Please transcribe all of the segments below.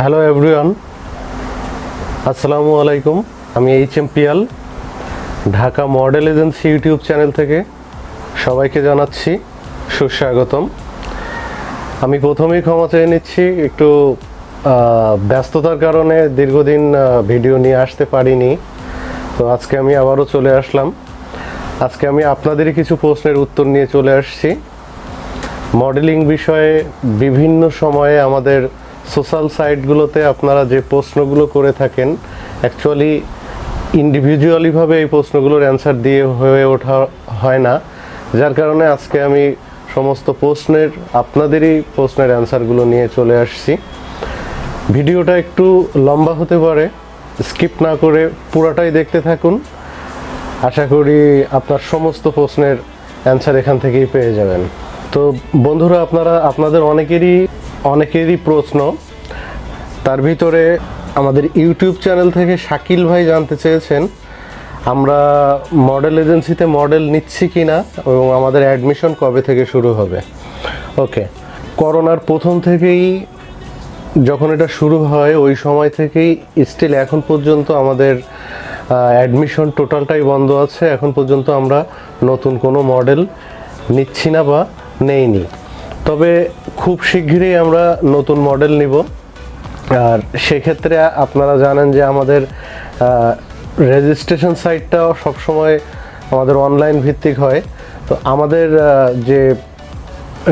Hello everyone, আসসালামু আলাইকুম। আমি HMPL Dhaka model agency YouTube channel থেকে সবাইকে জানাচ্ছি সুস্বাগতম। আমি প্রথমেই ক্ষমা চেয়ে নিচ্ছি, একটু ব্যস্ততার কারণে দীর্ঘদিন ভিডিও নিয়ে আসতে পারিনি। তো আজকে আমি আবারও চলে আসলাম। আজকে আমি আপনাদেরই কিছু প্রশ্নের উত্তর নিয়ে চলে আসছি। মডেলিং বিষয়ে বিভিন্ন সময়ে আমাদের সোশ্যাল সাইটগুলোতে আপনারা যে প্রশ্নগুলো করে থাকেন, অ্যাকচুয়ালি ইন্ডিভিজুয়ালিভাবে এই প্রশ্নগুলোর অ্যান্সার দিয়ে হয়ে ওঠা হয় না, যার কারণে আজকে আমি সমস্ত আপনাদেরই প্রশ্নের অ্যান্সারগুলো নিয়ে চলে আসছি। ভিডিওটা একটু লম্বা হতে পারে, স্কিপ না করে পুরোটাই দেখতে থাকুন। আশা করি আপনার সমস্ত প্রশ্নের অ্যান্সার এখান থেকেই পেয়ে যাবেন। তো বন্ধুরা, আপনাদের অনেকেরই প্রশ্ন, তার ভিতরে আমাদের ইউটিউব চ্যানেল থেকে শাকিল ভাই জানতে চেয়েছেন আমরা মডেল এজেন্সিতে মডেল নিচ্ছি কি না এবং আমাদের অ্যাডমিশন কবে থেকে শুরু হবে। ওকে, করোনার প্রথম থেকেই যখন এটা শুরু হয় ওই সময় থেকেই স্টিল এখন পর্যন্ত আমাদের অ্যাডমিশন টোটালটাই বন্ধ আছে। এখন পর্যন্ত আমরা নতুন কোনো মডেল নিচ্ছি না বা নেইনি। তবে খুব শীঘ্রই আমরা নতুন মডেল নিব। আর সেক্ষেত্রে আপনারা জানেন যে আমাদের রেজিস্ট্রেশন সাইটটাও সবসময় আমাদের অনলাইন ভিত্তিক হয়। তো আমাদের যে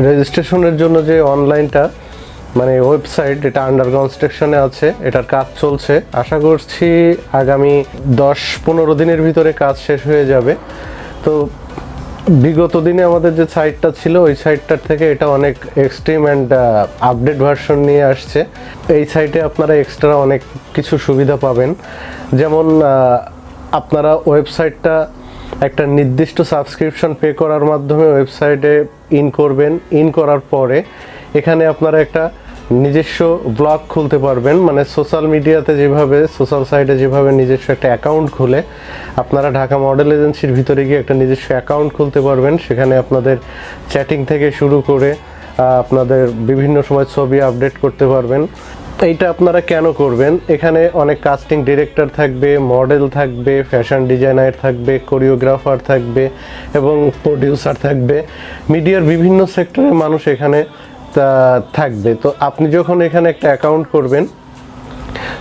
রেজিস্ট্রেশনের জন্য যে অনলাইনটা মানে ওয়েবসাইট, এটা আন্ডার কনস্ট্রাকশনে আছে, এটার কাজ চলছে। আশা করছি আগামী 10-15 দিনের ভিতরে কাজ শেষ হয়ে যাবে। তো বিগত দিনে আমাদের যে সাইটটা ছিল ওই সাইটটার থেকে এটা অনেক এক্সট্রিম অ্যান্ড আপডেট ভার্সন নিয়ে আসছে। এই সাইটে আপনারা এক্সট্রা অনেক কিছু সুবিধা পাবেন, যেমন আপনারা ওয়েবসাইটটা একটা নির্দিষ্ট সাবস্ক্রিপশন পে করার মাধ্যমে ওয়েবসাইটে ইন করার পরে এখানে আপনারা একটা নিজস্ব ব্লগ খুলতে পারবেন। মানে সোশ্যাল মিডিয়াতে সোশ্যাল সাইটে যেভাবে নিজস্ব একটা অ্যাকাউন্ট খুলে, আপনারা ঢাকা মডেল এজেন্সির ভিতরে গিয়ে একটা নিজস্ব অ্যাকাউন্ট খুলতে পারবেন। সেখানে আপনাদের চ্যাটিং থেকে শুরু করে আপনাদের বিভিন্ন সময় ছবি আপডেট করতে পারবেন। এইটা আপনারা কেন করবেন? এখানে অনেক কাস্টিং ডিরেক্টর থাকবে, মডেল থাকবে, ফ্যাশন ডিজাইনার থাকবে, কোরিওগ্রাফার থাকবে এবং প্রডিউসার থাকবে। মিডিয়ার বিভিন্ন সেক্টরের মানুষ এখানে থাকবে। তো আপনি যখন এখানে একটা অ্যাকাউন্ট করবেন,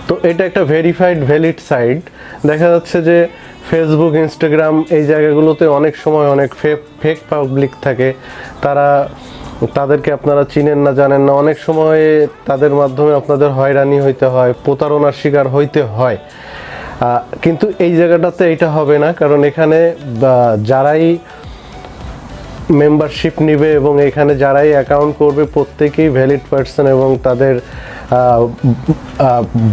তো এটা একটা ভেরিফাইড ভ্যালিড সাইট। দেখা যাচ্ছে যে ফেসবুক, ইনস্টাগ্রাম এই জায়গাগুলোতে অনেক সময় অনেক ফেক পাবলিক থাকে। তাদেরকে আপনারা চিনেন না, জানেন না। অনেক সময় তাদের মাধ্যমে আপনাদের হয়রানি হইতে হয়, প্রতারণার শিকার হইতে হয়। কিন্তু এই জায়গাটাতে এটা হবে না, কারণ এখানে যারাই মেম্বারশিপ নিবে এবং এখানে যারাই অ্যাকাউন্ট করবে প্রত্যেকেই ভ্যালিড পারসন এবং তাদের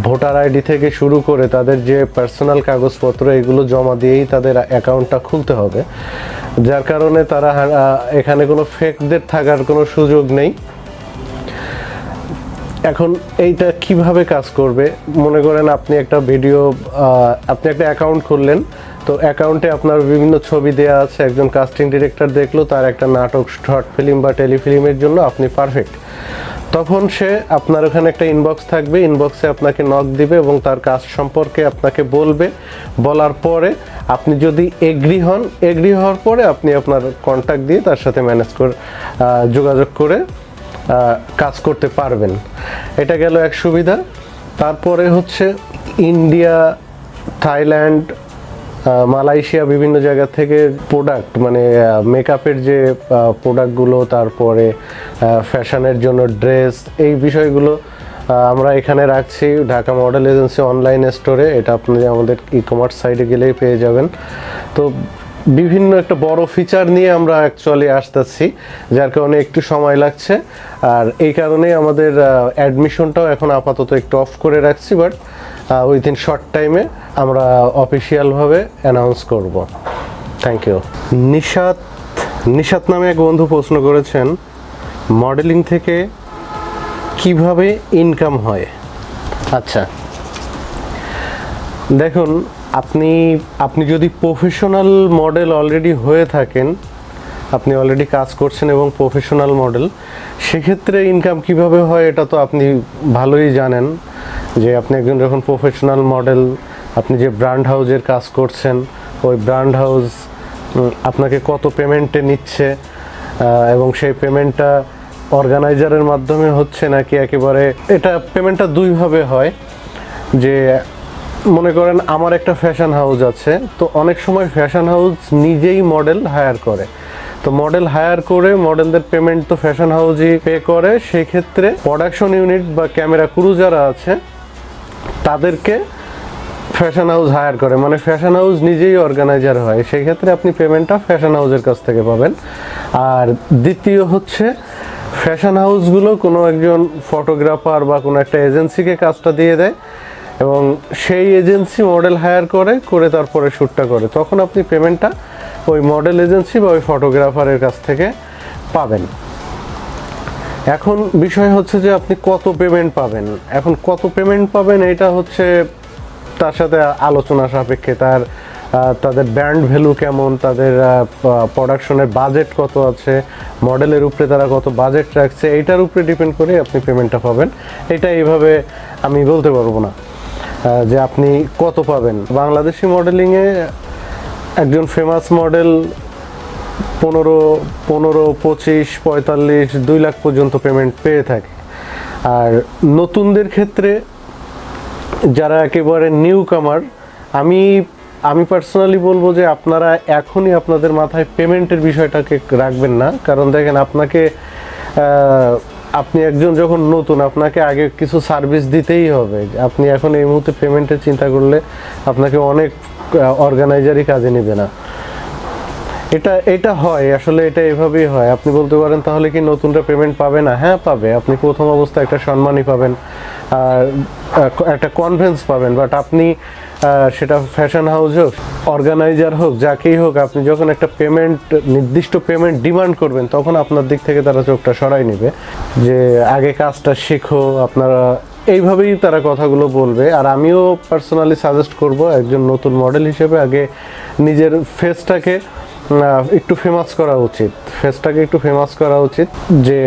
ভোটার আইডি থেকে শুরু করে তাদের যে পার্সোনাল কাগজপত্র এগুলো জমা দিয়েই তাদের অ্যাকাউন্টটা খুলতে হবে। যার কারণে তারা এখানে কোনো ফেকদের থাকার কোনো সুযোগ নেই। এখন এইটা কিভাবে কাজ করবে? মনে করেন আপনি একটা অ্যাকাউন্ট খুললেন, তো অ্যাকাউন্টে আপনার বিভিন্ন ছবি দেওয়া আছে। একজন কাস্টিং ডিরেক্টর দেখলো তার একটা নাটক, শর্ট ফিল্ম বা টেলিফিল্মের জন্য আপনি পারফেক্ট। তখন সে আপনার ওখানে একটা ইনবক্স থাকবে, ইনবক্সে আপনাকে নক দিবে এবং তার কাজ সম্পর্কে আপনাকে বলবে। বলার পরে আপনি যদি এগ্রি হওয়ার পরে আপনি আপনার কন্ট্যাক্ট দিয়ে তার সাথে যোগাযোগ করে কাজ করতে পারবেন। এটা গেল এক সুবিধা। তারপরে হচ্ছে ইন্ডিয়া, থাইল্যান্ড, মালয়েশিয়া বিভিন্ন জায়গা থেকে প্রোডাক্ট, মানে মেকআপের যে প্রোডাক্টগুলো, তারপরে ফ্যাশনের জন্য ড্রেস, এই বিষয়গুলো আমরা এখানে রাখছি ঢাকা মডেল এজেন্সি অনলাইন স্টোরে। এটা আপনি আমাদের ই-কমার্স সাইটে গেলেই পেয়ে যাবেন। তো বিভিন্ন একটা বড় ফিচার নিয়ে আমরা অ্যাকচুয়ালি আসতেছি, যার কারণে একটু সময় লাগছে। আর এই কারণেই আমাদের অ্যাডমিশনটাও এখন আপাতত একটু অফ করে রাখছি, বাট উইথিন শর্ট টাইমে আমরা অফিসিয়ালভাবে অ্যানাউন্স করব। Thank you. নিশাত নামে এক বন্ধু প্রশ্ন করেছেন, মডেলিং থেকে কিভাবে ইনকাম হয়? আচ্ছা, দেখুন, আপনি যদি প্রফেশনাল মডেল অলরেডি হয়ে থাকেন, আপনি অলরেডি কাজ করছেন এবং প্রফেশনাল মডেল, সেক্ষেত্রে ইনকাম কিভাবে হয় এটা তো আপনি ভালোই জানেন। যে আপনি একজন যখন প্রফেশনাল মডেল, আপনি যে ব্র্যান্ড হাউজের কাজ করছেন, ওই ব্র্যান্ড হাউস আপনাকে কত পেমেন্টে নিচ্ছে এবং সেই পেমেন্টটা অর্গানাইজারের মাধ্যমে হচ্ছে নাকি একেবারে, এটা পেমেন্টটা দুইভাবে হয়। যে মনে করেন আমার একটা ফ্যাশন হাউস আছে, তো অনেক সময় ফ্যাশন হাউস নিজেই মডেল হায়ার করে, তো মডেল হায়ার করে মডেলদের পেমেন্ট তো ফ্যাশন হাউসই পে করে। সেই ক্ষেত্রে প্রোডাকশন ইউনিট বা ক্যামেরা ক্রু যারা আছে তাদেরকে ফ্যাশন হাউস হায়ার করে, মানে ফ্যাশন হাউস নিজেই অর্গানাইজার হয়। সেই ক্ষেত্রে আপনি পেমেন্টটা ফ্যাশন হাউসের কাছ থেকে পাবেন। আর দ্বিতীয় হচ্ছে ফ্যাশন হাউসগুলো কোনো একজন ফটোগ্রাফার বা কোনো একটা এজেন্সিকে কাজটা দিয়ে দেয় এবং সেই এজেন্সি মডেল হায়ার করে তারপরে শ্যুটটা করে, তখন আপনি পেমেন্টটা ওই মডেল এজেন্সি বা ওই ফটোগ্রাফারের কাছ থেকে পাবেন। এখন বিষয় হচ্ছে যে আপনি কত পেমেন্ট পাবেন। এখন কত পেমেন্ট পাবেন এটা হচ্ছে তার সাথে আলোচনা সাপেক্ষে, তাদের ব্র্যান্ড ভ্যালু কেমন, তাদের প্রোডাকশনের বাজেট কত আছে, মডেলের উপরে তারা কত বাজেট রাখছে, এইটার উপরে ডিপেন্ড করে আপনি পেমেন্টটা পাবেন। এটা এইভাবে আমি বলতে পারবো না যে আপনি কত পাবেন। বাংলাদেশি মডেলিংয়ে একজন ফেমাস মডেল 15, 25, 45, 2 লাখ পর্যন্ত পেমেন্ট পেয়ে থাকে। আর নতুনদের ক্ষেত্রে যারা একেবারে নিউ কামার, আমি পার্সোনালি বলবো যে আপনারা এখনই আপনাদের মাথায় পেমেন্টের বিষয়টাকে রাখবেন না। কারণ দেখেন, আপনি একজন যখন নতুন, আপনাকে আগে কিছু সার্ভিস দিতেই হবে। আপনি এখন এই মুহূর্তে পেমেন্টের চিন্তা করলে আপনাকে অনেক অর্গানাইজারই কাজে নেবে না। এটা হয় আসলে, এটা এভাবেই হয়। আপনি বলতে পারেন তাহলে কি নতুনরা পেমেন্ট পাবে না? হ্যাঁ পাবে। আপনি প্রথম অবস্থায় একটা সম্মানই পাবেন, আর একটা কনফিডেন্স পাবেন। বাট আপনি সেটা ফ্যাশন হাউস হোক, অর্গানাইজার হোক, যাকেই হোক, আপনি যখন একটা নির্দিষ্ট পেমেন্ট ডিমান্ড করবেন, তখন আপনার দিক থেকে তারা চোখটা সরাই নেবে যে আগে কাজটা শেখো। আপনারা এইভাবেই তারা কথাগুলো বলবে। আর আমিও পার্সোনালি সাজেস্ট করব একজন নতুন মডেল হিসেবে আগে নিজের ফেসটাকে একটু ফেমাস করা উচিত, যে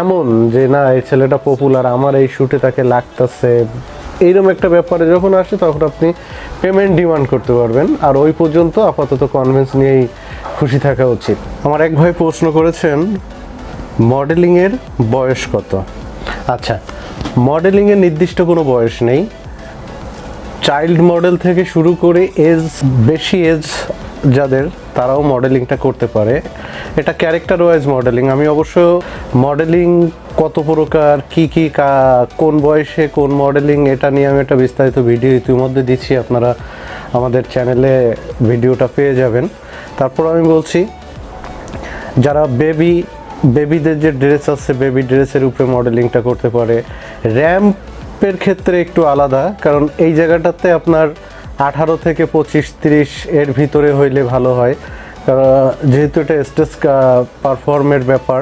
এমন যে না, এই ছেলেটা পপুলার, আমার এই শ্যুটে তাকে লাগতেছে, এইরকম একটা ব্যাপারে যখন আসে তখন আপনি পেমেন্ট ডিমান্ড করতে পারবেন। আর ওই পর্যন্ত আপাতত কনভিন্স নিয়েই খুশি থাকা উচিত। আমার এক ভাই প্রশ্ন করেছেন মডেলিংয়ের বয়স কত? আচ্ছা, মডেলিংয়ের নির্দিষ্ট কোনো বয়স নেই। চাইল্ড মডেল থেকে শুরু করে বেশি এজ যাদের, তারাও মডেলিংটা করতে পারে। এটা ক্যারেক্টার ওয়াইজ মডেলিং। আমি অবশ্য মডেলিং কত প্রকার, কোন বয়সে কোন মডেলিং, এটা নিয়ে আমি একটা বিস্তারিত ভিডিও ইতিমধ্যে দিচ্ছি, আপনারা আমাদের চ্যানেলে ভিডিওটা পেয়ে যাবেন। তারপর আমি বলছি, যারা বেবিদের যে ড্রেস আছে, বেবি ড্রেসের উপরে মডেলিংটা করতে পারে। র্যাম্পের ক্ষেত্রে একটু আলাদা, কারণ এই জায়গাটাতে আপনার 18 থেকে 25, 30 এর ভিতরে হইলে ভালো হয়। যেহেতু এটা স্টেজ পারফর্মের ব্যাপার,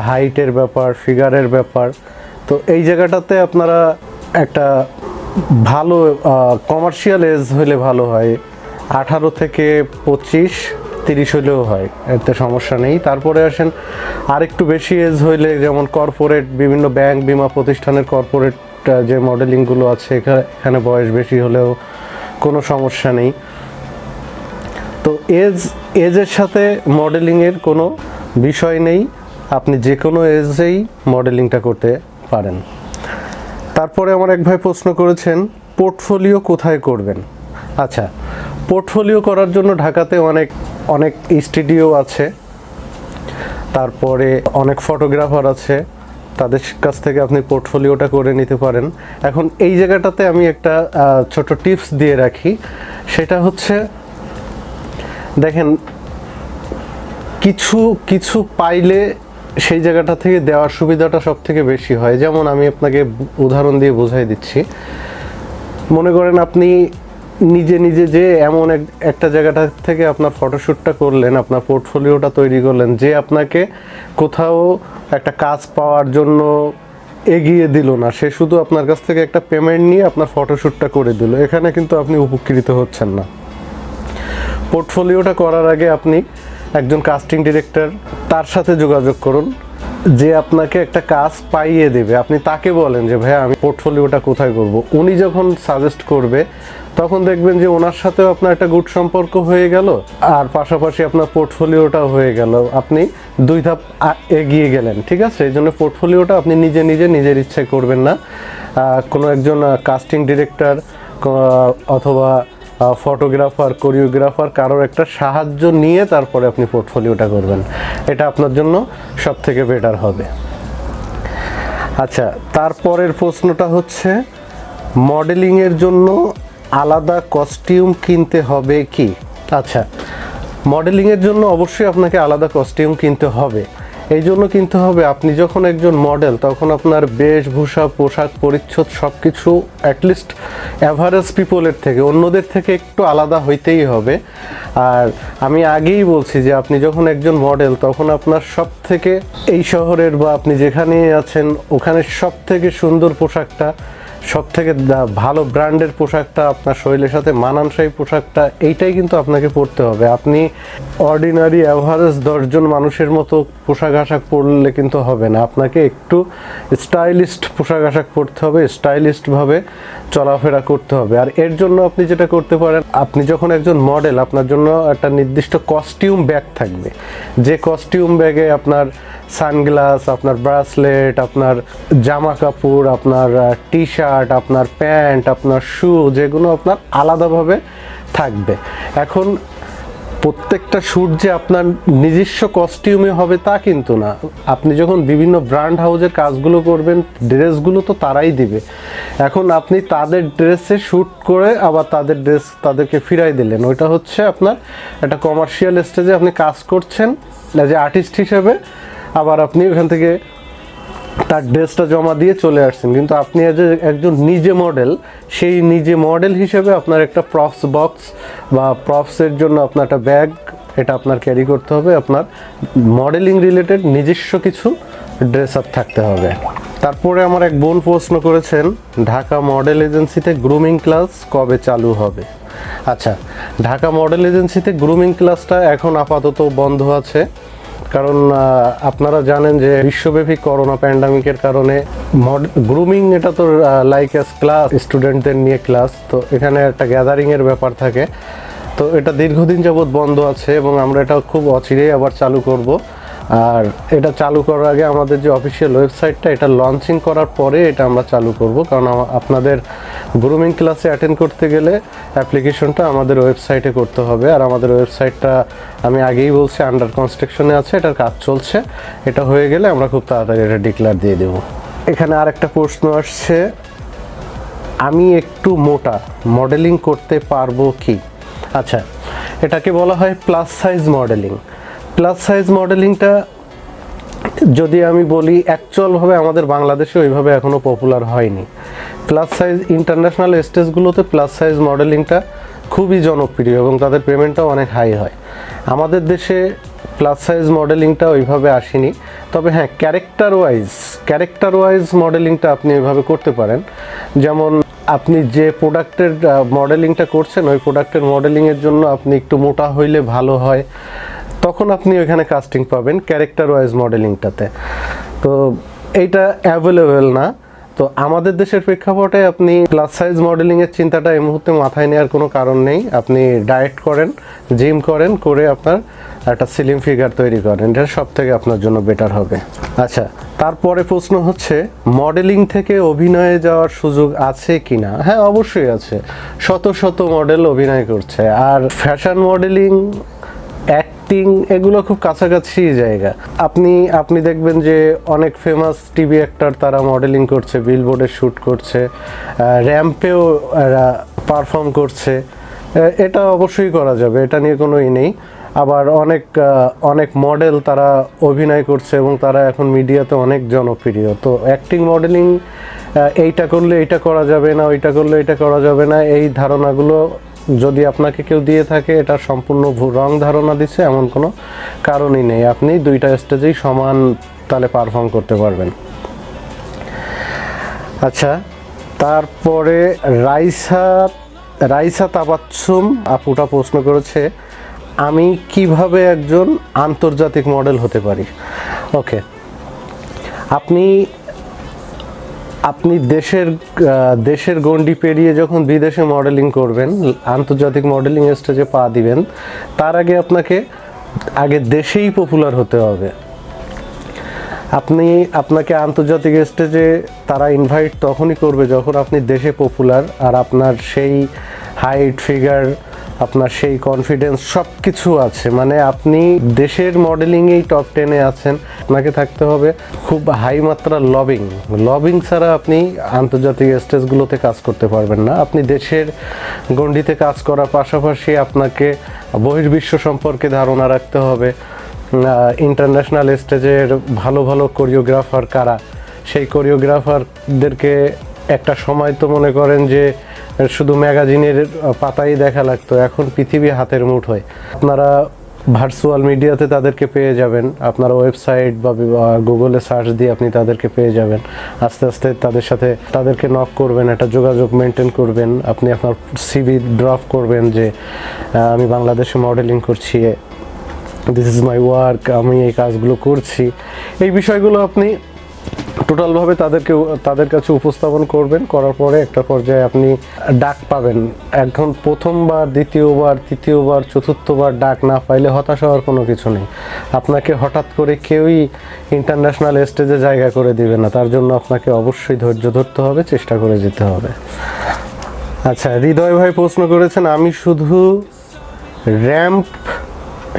হাইটের ব্যাপার, ফিগারের ব্যাপার, তো এই জায়গাটাতে আপনারা একটা ভালো কমার্শিয়াল এজ হইলে ভালো হয়। 18 থেকে 25, 30 হইলেও হয়, এতে সমস্যা নেই। তারপরে আসেন আরেকটু বেশি এজ হইলে, যেমন কর্পোরেট, বিভিন্ন ব্যাংক, বিমা প্রতিষ্ঠানের কর্পোরেট যে মডেলিংগুলো আছে, এখানে বয়স বেশি হলেও কোনো সমস্যা নেই। তো এজের সাথে মডেলিংয়ের কোনো বিষয় নেই, আপনি যে কোনো এজেই মডেলিংটা করতে পারেন। তারপরে আমার এক ভাই প্রশ্ন করেছেন পোর্টফোলিও কোথায় করবেন। আচ্ছা, পোর্টফোলিও করার জন্য ঢাকাতে অনেক স্টুডিও আছে, তারপরে অনেক ফটোগ্রাফার আছে, তাদের কাছ থেকে আপনি পোর্টফোলিওটা করে নিতে পারেন। এখন এই জায়গাটাতে আমি একটা ছোট টিপস দিয়ে রাখি, সেটা হচ্ছে দেখেন, কিছু পাইলে সেই জায়গাটা থেকে দেওয়ার সুবিধাটা সব থেকে বেশি হয়। যেমন আমি আপনাকে উদাহরণ দিয়ে বোঝাই দিচ্ছি। মনে করেন আপনি নিজে যে এমন একটা জায়গাটা থেকে আপনার ফটোশ্যুটটা করলেন, আপনার পোর্টফোলিওটা তৈরি করলেন, যে আপনাকে কোথাও একটা কাজ পাওয়ার জন্য এগিয়ে দিল না, সে শুধু আপনার কাছ থেকে একটা পেমেন্ট নিয়ে আপনার ফটোশ্যুটটা করে দিল। এখানে কিন্তু আপনি উপকৃত হচ্ছেন না। পোর্টফোলিওটা করার আগে আপনি একজন কাস্টিং ডিরেক্টর, তার সাথে যোগাযোগ করুন, যে আপনাকে একটা কাজ পাইয়ে দেবে, আপনি তাকে বলেন যে ভাইয়া আমি পোর্টফোলিওটা কোথায় করব, উনি যখন সাজেস্ট করবে তখন দেখবেন যে ওনার সাথেও আপনার একটা গুড সম্পর্ক হয়ে গেল, আর পাশাপাশি আপনার পোর্টফোলিওটাও হয়ে গেল, আপনি 2 ধাপ এগিয়ে গেলেন। ঠিক আছে, এই জন্য পোর্টফোলিওটা আপনি নিজের ইচ্ছায় করবেন না, কোনো একজন কাস্টিং ডিরেক্টর অথবা ফটোগ্রাফার, কোরিওগ্রাফার কারোর একটা সাহায্য নিয়ে তারপরে আপনি পোর্টফোলিওটা করবেন, এটা আপনার জন্য সব থেকে বেটার হবে। আচ্ছা, তারপরের প্রশ্নটা হচ্ছে মডেলিংয়ের জন্য আলাদা কস্টিউম কিনতে হবে কি? আচ্ছা, মডেলিংয়ের জন্য অবশ্যই আপনাকে আলাদা কস্টিউম কিনতে হবে। এই জন্য কিনতে হবে, আপনি যখন একজন মডেল তখন আপনার বেশভূষা, পোশাক পরিচ্ছদ সব কিছু অ্যাটলিস্ট অ্যাভারেজ পিপলের থেকে, অন্যদের থেকে একটু আলাদা হইতেই হবে। আর আমি আগেই বলছি যে আপনি যখন একজন মডেল তখন আপনার সব থেকে, এই শহরের বা আপনি যেখানেই আছেন ওখানে সব থেকে সুন্দর পোশাকটা, সব থেকে ভালো ব্র্যান্ডের পোশাকটা, আপনার শরীরের সাথে মানানসই পোশাকটা, এইটাই কিন্তু আপনাকে পরতে হবে। আপনি অর্ডিনারি অ্যাভারেজ 10 জন মানুষের মতো পোশাক আশাক পরলে কিন্তু হবে না, আপনাকে একটু স্টাইলিস্ট পোশাক আশাক পরতে হবে, স্টাইলিস্টভাবে চলাফেরা করতে হবে। আর এর জন্য আপনি যেটা করতে পারেন, আপনি যখন একজন মডেল, আপনার জন্য একটা নির্দিষ্ট কস্টিউম ব্যাগ থাকবে, যে কস্টিউম ব্যাগে আপনার সানগ্লাস, আপনার ব্রেসলেট, আপনার জামা কাপড়, আপনার টি শার্ট, আপনার প্যান্ট, আপনার শু, যেগুলো আপনার আলাদাভাবে থাকবে। এখন প্রত্যেকটা শ্যুট যে আপনার নিজস্ব কস্টিউমে হবে তা কিন্তু না, আপনি যখন বিভিন্ন ব্র্যান্ড হাউসের কাজগুলো করবেন ড্রেসগুলো তো তারাই দিবে। এখন আপনি তাদের ড্রেসে শ্যুট করে আবার তাদের ড্রেস তাদেরকে ফিরাই দিলেন, ওইটা হচ্ছে আপনার একটা কমার্শিয়াল স্টেজে আপনি কাজ করছেন অ্যাজ এ আর্টিস্ট হিসেবে, আবার আপনি ওখান থেকে তার ড্রেসটা জমা দিয়ে চলে আসছেন। কিন্তু আপনি একজন নিজে মডেল, সেই নিজে মডেল হিসেবে আপনার একটা প্রপস বক্স বা প্রপসের জন্য আপনার একটা ব্যাগ, এটা আপনার ক্যারি করতে হবে, আপনার মডেলিং রিলেটেড নিজস্ব কিছু ড্রেস আপ থাকতে হবে। তারপরে আমার এক বোন প্রশ্ন করেছেন, ঢাকা মডেল এজেন্সিতে গ্রুমিং ক্লাস কবে চালু হবে? আচ্ছা, ঢাকা মডেল এজেন্সিতে গ্রুমিং ক্লাসটা এখন আপাতত বন্ধ আছে, কারণ আপনারা জানেন যে বিশ্বব্যাপী করোনা প্যান্ডামিকের কারণে গ্রুমিং এটা তো লাইক এস ক্লাস, স্টুডেন্টদের নিয়ে ক্লাস, তো এখানে একটা গ্যাদারিংয়ের ব্যাপার থাকে, তো এটা দীর্ঘদিন যাবৎ বন্ধ আছে এবং আমরা এটা খুব অচিরেই আবার চালু করব। আর এটা চালু করার আগে আমাদের যে অফিসিয়াল ওয়েবসাইটটা, এটা লঞ্চিং করার পরে এটা আমরা চালু করব, কারণ আপনাদের গ্রুমিং ক্লাসে অ্যাটেন্ড করতে গেলে অ্যাপ্লিকেশনটা আমাদের ওয়েবসাইটে করতে হবে। আর আমাদের ওয়েবসাইটটা আমি আগেই বলছি আন্ডার কনস্ট্রাকশনে আছে, এটার কাজ চলছে, এটা হয়ে গেলে আমরা খুব তাড়াতাড়ি এটা ডিক্লেয়ার দিয়ে দেব। এখানে আরেকটা প্রশ্ন আসছে, আমি একটু মোটা, মডেলিং করতে পারবো কি? আচ্ছা, এটাকে বলা হয় plus size modeling. Plus size মডেলিংটা যদি আমি বলি, অ্যাকচুয়ালভাবে আমাদের বাংলাদেশে ওইভাবে এখনও পপুলার হয়নি। প্লাস সাইজ ইন্টারন্যাশনাল স্টেজগুলোতে প্লাস সাইজ মডেলিংটা খুবই জনপ্রিয় এবং তাদের পেমেন্টটাও অনেক হাই হয়। আমাদের দেশে প্লাস সাইজ মডেলিংটা ওইভাবে আসেনি, তবে হ্যাঁ ক্যারেক্টার ওয়াইজ মডেলিংটা আপনি ওইভাবে করতে পারেন। যেমন আপনি যে প্রোডাক্টের মডেলিংটা করছেন, ওই প্রোডাক্টের মডেলিংয়ের জন্য আপনি একটু মোটা হইলে ভালো হয়, তখন আপনি ওইখানে কাস্টিং পাবেন ক্যারেক্টার ওয়াইজ মডেলিংটাতে। তো এইটা অ্যাভেলেবেল না, তো আমাদের দেশের প্রেক্ষাপটে আপনি প্লাস সাইজ মডেলিংয়ের চিন্তাটা এই মুহূর্তে মাথায় নেওয়ার কোনো কারণ নেই। আপনি ডায়েট করেন, জিম করেন, করে আপনার একটা স্লিম ফিগার তৈরি করেন, এটা সব থেকে আপনার জন্য বেটার হবে। আচ্ছা, তারপরে প্রশ্ন হচ্ছে, মডেলিং থেকে অভিনয়ে যাওয়ার সুযোগ আছে কি না? হ্যাঁ, অবশ্যই আছে, শত শত মডেল অভিনয় করছে। আর ফ্যাশন মডেলিং, অ্যাক্টিং, এগুলো খুব কাছাকাছি জায়গা। আপনি দেখবেন যে অনেক ফেমাস টিভি অ্যাক্টর তারা মডেলিং করছে, বিলবোর্ডে শ্যুট করছে, র্যাম্পেও পারফর্ম করছে, এটা অবশ্যই করা যাবে, এটা নিয়ে কোনো নেই। আবার অনেক মডেল তারা অভিনয় করছে এবং তারা এখন মিডিয়াতে অনেক জনপ্রিয়। তো অ্যাক্টিং, মডেলিং, এইটা করলে এইটা করা যাবে না, ওইটা করলে এটা করা যাবে না, এই ধারণাগুলো যদি আপনাকে কেউ দিয়ে থাকে, এটা সম্পূর্ণ রং ধারণা দিচ্ছে, এমন কোনো কারণই নেই। আপনি দুইটা স্টেজেই সমান তালে পারফর্ম করতে পারবেন। আচ্ছা, তারপরে রাইসা তাবাচ্ছুম আপুটা প্রশ্ন করেছে, আমি কিভাবে একজন আন্তর্জাতিক মডেল হতে পারি? ওকে, আপনি আপনি দেশের গণ্ডি পেরিয়ে যখন বিদেশে মডেলিং করবেন, আন্তর্জাতিক মডেলিং স্টেজে পা দিবেন, তার আগে আপনাকে দেশেই পপুলার হতে হবে। আপনাকে আন্তর্জাতিক স্টেজে তারা ইনভাইট তখনই করবে যখন আপনি দেশে পপুলার, আর আপনার সেই হাইট, ফিগার, আপনার সেই কনফিডেন্স সব কিছু আছে, মানে আপনি দেশের মডেলিংয়েই টপ 10-এ আছেন। আপনাকে থাকতে হবে খুব হাই মাত্রার লবিং ছাড়া আপনি আন্তর্জাতিক স্টেজগুলোতে কাজ করতে পারবেন না। আপনি দেশের গণ্ডিতে কাজ করার পাশাপাশি আপনাকে বহির্বিশ্ব সম্পর্কে ধারণা রাখতে হবে। ইন্টারন্যাশনাল স্টেজের ভালো ভালো কোরিওগ্রাফার কারা, সেই কোরিওগ্রাফারদেরকে একটা সময় তো মনে করেন যে শুধু ম্যাগাজিনের পাতাই দেখা লাগতো, এখন পৃথিবী হাতের মুঠোয়। আপনারা ভার্চুয়াল মিডিয়াতে তাদেরকে পেয়ে যাবেন, আপনার ওয়েবসাইট বা গুগলে সার্চ দিয়ে আপনি তাদেরকে পেয়ে যাবেন। আস্তে আস্তে তাদেরকে নক করবেন, একটা যোগাযোগ মেনটেন করবেন। আপনি আপনার সিভি ড্রপ করবেন যে আমি বাংলাদেশে মডেলিং করছি, দিস ইজ মাই ওয়ার্ক, আমি এই কাজগুলো করছি। এই বিষয়গুলো আপনি টোটালভাবে তাদের কাছে উপস্থাপন করবেন। করার পরে একটা পর্যায়ে আপনি ডাক পাবেন। এখন প্রথমবার, দ্বিতীয়বার, তৃতীয়বার, চতুর্থবার ডাক না পাইলে হতাশ হওয়ার কোনো কিছু নেই। আপনাকে হঠাৎ করে কেউই ইন্টারন্যাশনাল স্টেজে জায়গা করে দিবে না, তার জন্য আপনাকে অবশ্যই ধৈর্য ধরতে হবে, চেষ্টা করে যেতে হবে। আচ্ছা, হৃদয় ভাই প্রশ্ন করেছেন, আমি শুধু র্যাম্প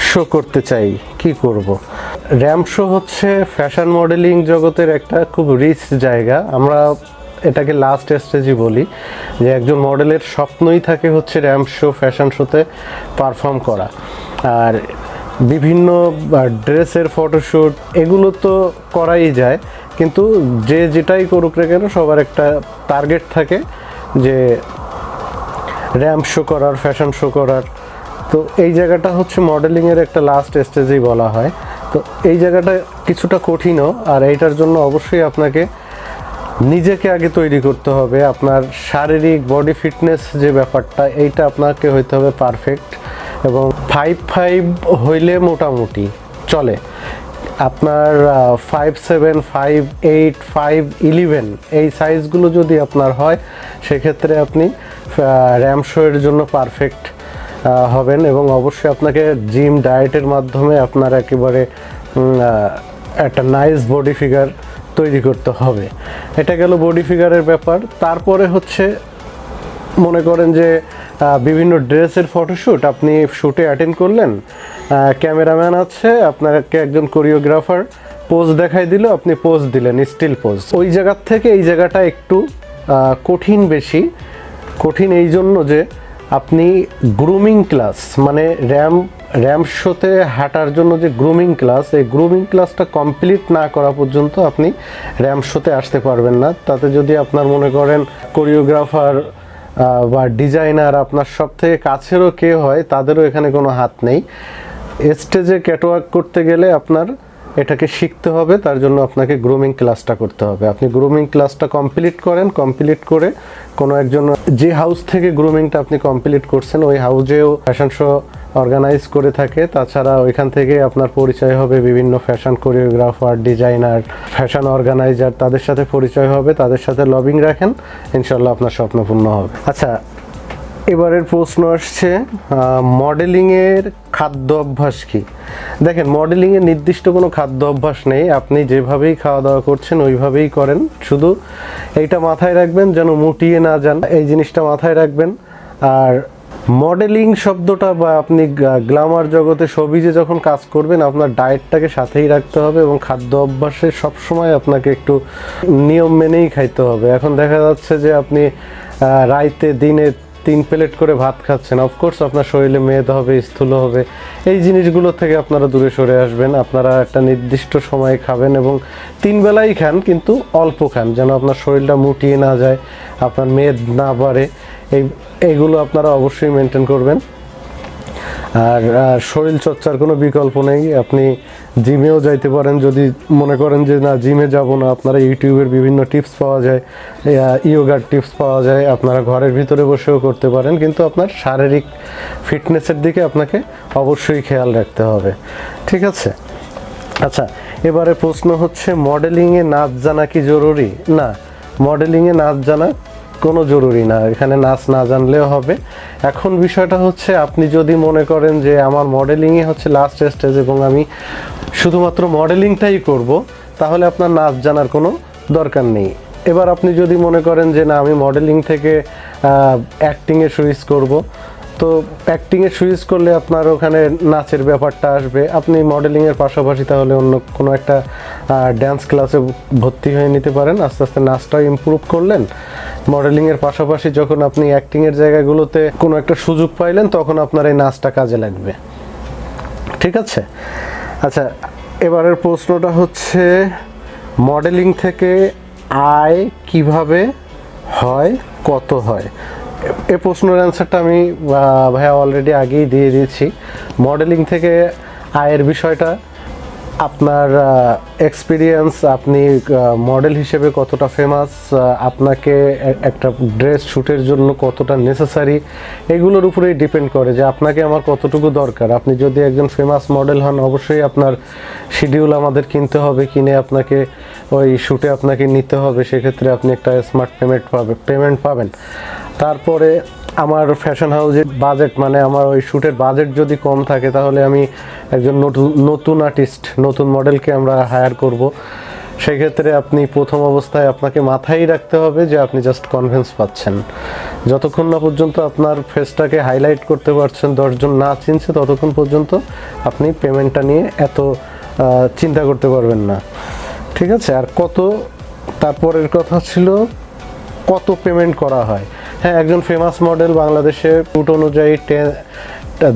শো করতে চাই, কি করব? র্যাম্প শো হচ্ছে ফ্যাশন মডেলিং জগতের একটা খুব রিচ জায়গা। আমরা এটাকে লাস্ট স্টেজই বলি, যে একজন মডেলের স্বপ্নই থাকে হচ্ছে র্যাম্প শো, ফ্যাশন শোতে পারফর্ম করা। আর বিভিন্ন ড্রেসের ফটোশ্যুট এগুলো তো করাই যায়, কিন্তু যে যেটাই করুক না কেন সবার একটা টার্গেট থাকে যে র্যাম্প শো করার, ফ্যাশন শো করার। তো এই জায়গাটা হচ্ছে মডেলিংয়ের একটা লাস্ট স্টেজেই বলা হয়। তো এই জায়গাটা কিছুটা কঠিনও, আর এইটার জন্য অবশ্যই আপনাকে নিজেকে আগে তৈরি করতে হবে। আপনার শারীরিক বডি ফিটনেস যে ব্যাপারটা, এইটা আপনাকে হইতে হবে পারফেক্ট, এবং 5'5" হইলে মোটামুটি চলে। আপনার 5'7", 5'8", 5'11" এই সাইজগুলো যদি আপনার হয়, সেক্ষেত্রে আপনি র্যাম্প শো এর জন্য পারফেক্ট হবেন। এবং অবশ্যই আপনাকে জিম, ডায়েটের মাধ্যমে আপনার একেবারে একটা নাইস বডি ফিগার তৈরি করতে হবে। এটা গেল বডি ফিগারের ব্যাপার। তারপরে হচ্ছে মনে করেন যে বিভিন্ন ড্রেসের ফটোশ্যুট, আপনি শ্যুটে অ্যাটেন্ড করলেন, ক্যামেরাম্যান আছে, আপনাকে একজন কোরিওগ্রাফার পোজ দেখাই দিল, আপনি পোজ দিলেন, স্টিল পোজ। ওই জায়গার থেকে এই জায়গাটা একটু বেশি কঠিন এই জন্য যে আপনি গ্রুমিং ক্লাস, মানে র্যাম্প শোতে হাঁটার জন্য যে গ্রুমিং ক্লাস, এই গ্রুমিং ক্লাসটা কমপ্লিট না করা পর্যন্ত আপনি র্যাম্প শোতে আসতে পারবেন না। তাতে যদি আপনার মনে করেন কোরিওগ্রাফার বা ডিজাইনার আপনার সব থেকে কাছেরও কেউ হয়, তাদেরও এখানে কোনো হাত নেই। স্টেজে ক্যাটওয়াক করতে গেলে আপনার এটাকে শিখতে হবে, তার জন্য আপনাকে গ্রুমিং ক্লাসটা করতে হবে। আপনি গ্রুমিং ক্লাসটা কমপ্লিট করেন, কমপ্লিট করে কোনো একজন, যে হাউস থেকে গ্রুমিংটা আপনি কমপ্লিট করছেন ওই হাউসেও ফ্যাশন শো অর্গানাইজ করে থাকে। তাছাড়া ওইখান থেকে আপনার পরিচয় হবে বিভিন্ন fashion choreographer, designer, fashion organiser, তাদের সাথে পরিচয় হবে, তাদের সাথে লবিং রাখেন, ইনশাল্লাহ আপনার স্বপ্ন পূর্ণ হবে। আচ্ছা, এবারের প্রশ্ন আসছে মডেলিংয়ের খাদ্য অভ্যাস কি? দেখেন, মডেলিংয়ের নির্দিষ্ট কোনো খাদ্য অভ্যাস নেই, আপনি যেভাবেই খাওয়া দাওয়া করছেন ওইভাবেই করেন। শুধু এইটা মাথায় রাখবেন যেন মুটিয়ে না যান, এই জিনিসটা মাথায় রাখবেন। আর মডেলিং শব্দটা বা আপনি গ্ল্যামার জগতে ছবিতে যখন কাজ করবেন, আপনার ডায়েটটাকে সাথেই রাখতে হবে এবং খাদ্য অভ্যাসে সবসময় আপনাকে একটু নিয়ম মেনেই খাইতে হবে। এখন দেখা যাচ্ছে যে আপনি রাইতে দিনে 3 প্লেট করে ভাত খাচ্ছেন, অফকোর্স আপনার শরীরে মেদ হবে, স্থূল হবে। এই জিনিসগুলো থেকে আপনারা দূরে সরে আসবেন। আপনারা একটা নির্দিষ্ট সময়ে খাবেন এবং 3 বেলাই খান, কিন্তু অল্প খান, যেন আপনার শরীরটা মুটিয়ে না যায়, আপনার মেদ না বাড়ে। এইগুলো আপনারা অবশ্যই মেনটেন করবেন। আর শরীর চর্চার কোনো বিকল্প নেই। আপনি জিমেও যাইতে পারেন, যদি মনে করেন যে না জিমে যাব না, আপনারা ইউটিউবের বিভিন্ন টিপস পাওয়া যায়, ইয়োগার টিপস পাওয়া যায়, আপনারা ঘরের ভিতরে বসেও করতে পারেন, কিন্তু আপনার শারীরিক ফিটনেসের দিকে আপনাকে অবশ্যই খেয়াল রাখতে হবে। ঠিক আছে? আচ্ছা, এবারে প্রশ্ন হচ্ছে, মডেলিংয়ে নাচ জানা কি জরুরি? না, মডেলিংয়ে নাচ জানা কোনো জরুরি না, এখানে নাচ না জানলেও হবে। এখন বিষয়টা হচ্ছে, আপনি যদি মনে করেন যে আমার মডেলিংয়ে হচ্ছে লাস্ট স্টেজ এবং আমি শুধুমাত্র মডেলিংটাই করব, তাহলে আপনার নাচ জানার কোনো দরকার নেই। এবার আপনি যদি মনে করেন যে না, আমি মডেলিং থেকে অ্যাক্টিংয়ে সুইচ করব, তো অ্যাক্টিংয়ে সুইচ করলে আপনার ওখানে নাচের ব্যাপারটা আসবে। আপনি মডেলিংয়ের পাশাপাশি তাহলে অন্য কোনো একটা ড্যান্স ক্লাসে ভর্তি হয়ে নিতে পারেন, আস্তে আস্তে নাচটাও ইমপ্রুভ করলেন। মডেলিংয়ের পাশাপাশি যখন আপনি অ্যাক্টিংয়ের জায়গাগুলোতে কোনো একটা সুযোগ পাইলেন, তখন আপনার এই নাচটা কাজে লাগবে। ঠিক আছে? আচ্ছা, এবারের প্রশ্নটা হচ্ছে, মডেলিং থেকে আয় কিভাবে হয়, কত হয়? এই প্রশ্নের অ্যান্সারটা আমি ভাইয়া অলরেডি আগেই দিয়ে দিয়েছি। মডেলিং থেকে আয়ের বিষয়টা আপনার এক্সপিরিয়েন্স, আপনি মডেল হিসেবে কতটা ফেমাস, আপনাকে একটা ড্রেস শ্যুটের জন্য কতটা নেসেসারি, এগুলোর উপরেই ডিপেন্ড করে যে আপনাকে আমার কতটুকু দরকার। আপনি যদি একজন ফেমাস মডেল হন, অবশ্যই আপনার শিডিউল আমাদের কিনতে হবে, কিনে আপনাকে ওই শ্যুটে আপনাকে নিতে হবে, সেক্ষেত্রে আপনি একটা স্মার্ট পেমেন্ট পাবেন। তারপরে আমার ফ্যাশন হাউসের বাজেট, মানে আমার ওই শ্যুটের বাজেট যদি কম থাকে, তাহলে আমি একজন নতুন আর্টিস্ট, নতুন মডেলকে আমরা হায়ার করব। সেক্ষেত্রে আপনি প্রথম অবস্থায় আপনাকে মাথায় রাখতে হবে যে আপনি জাস্ট কনফিডেন্স পাচ্ছেন। যতক্ষণ না পর্যন্ত আপনার ফেসটাকে হাইলাইট করতে পারছেন, 10 জন না চিনছে, ততক্ষণ পর্যন্ত আপনি পেমেন্টটা নিয়ে এত চিন্তা করতে পারবেন না। ঠিক আছে? আর তারপরের কথা ছিল কত পেমেন্ট করা হয়। হ্যাঁ, একজন ফেমাস মডেল বাংলাদেশে ফুট অনুযায়ী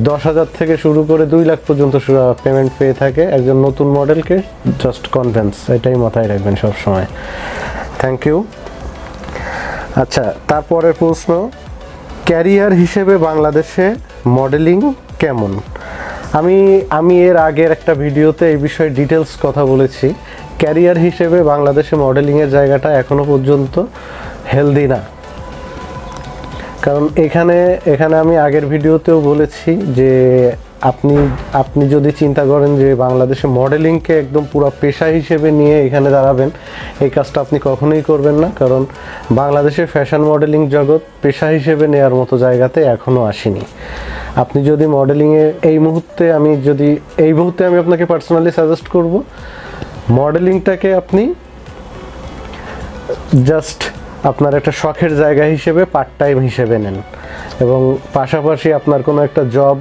10,000 থেকে শুরু করে 2 লাখ পর্যন্ত পেমেন্ট পেয়ে থাকে। একজন নতুন মডেলকে জাস্ট কনফিডেন্স, এটাই মাথায় রাখবেন সবসময়। Thank you. আচ্ছা, তারপরের প্রশ্ন, ক্যারিয়ার হিসেবে বাংলাদেশে মডেলিং কেমন? আমি এর আগের একটা ভিডিওতে এই বিষয়ে ডিটেলস কথা বলেছি। ক্যারিয়ার হিসেবে বাংলাদেশে মডেলিংয়ের জায়গাটা এখনো পর্যন্ত হেলদি না। কারণ এখানে আমি আগের ভিডিওতেও বলেছি যে আপনি যদি চিন্তা করেন যে বাংলাদেশে মডেলিংকে একদম পুরো পেশা হিসেবে নিয়ে এখানে দাঁড়াবেন, এই কাজটা আপনি কখনোই করবেন না। কারণ বাংলাদেশের ফ্যাশন মডেলিং জগৎ পেশা হিসেবে নেওয়ার মতো জায়গাতে এখনও আসেনি। আপনি যদি মডেলিংয়ে এই মুহূর্তে আমি আপনাকে পার্সোনালি সাজেস্ট করব, মডেলিংটাকে আপনি জাস্ট আপনার একটা শখের জায়গা হিসেবে, পার্ট টাইম হিসেবে নেন, এবং পাশাপাশি আপনার কোনো একটা জব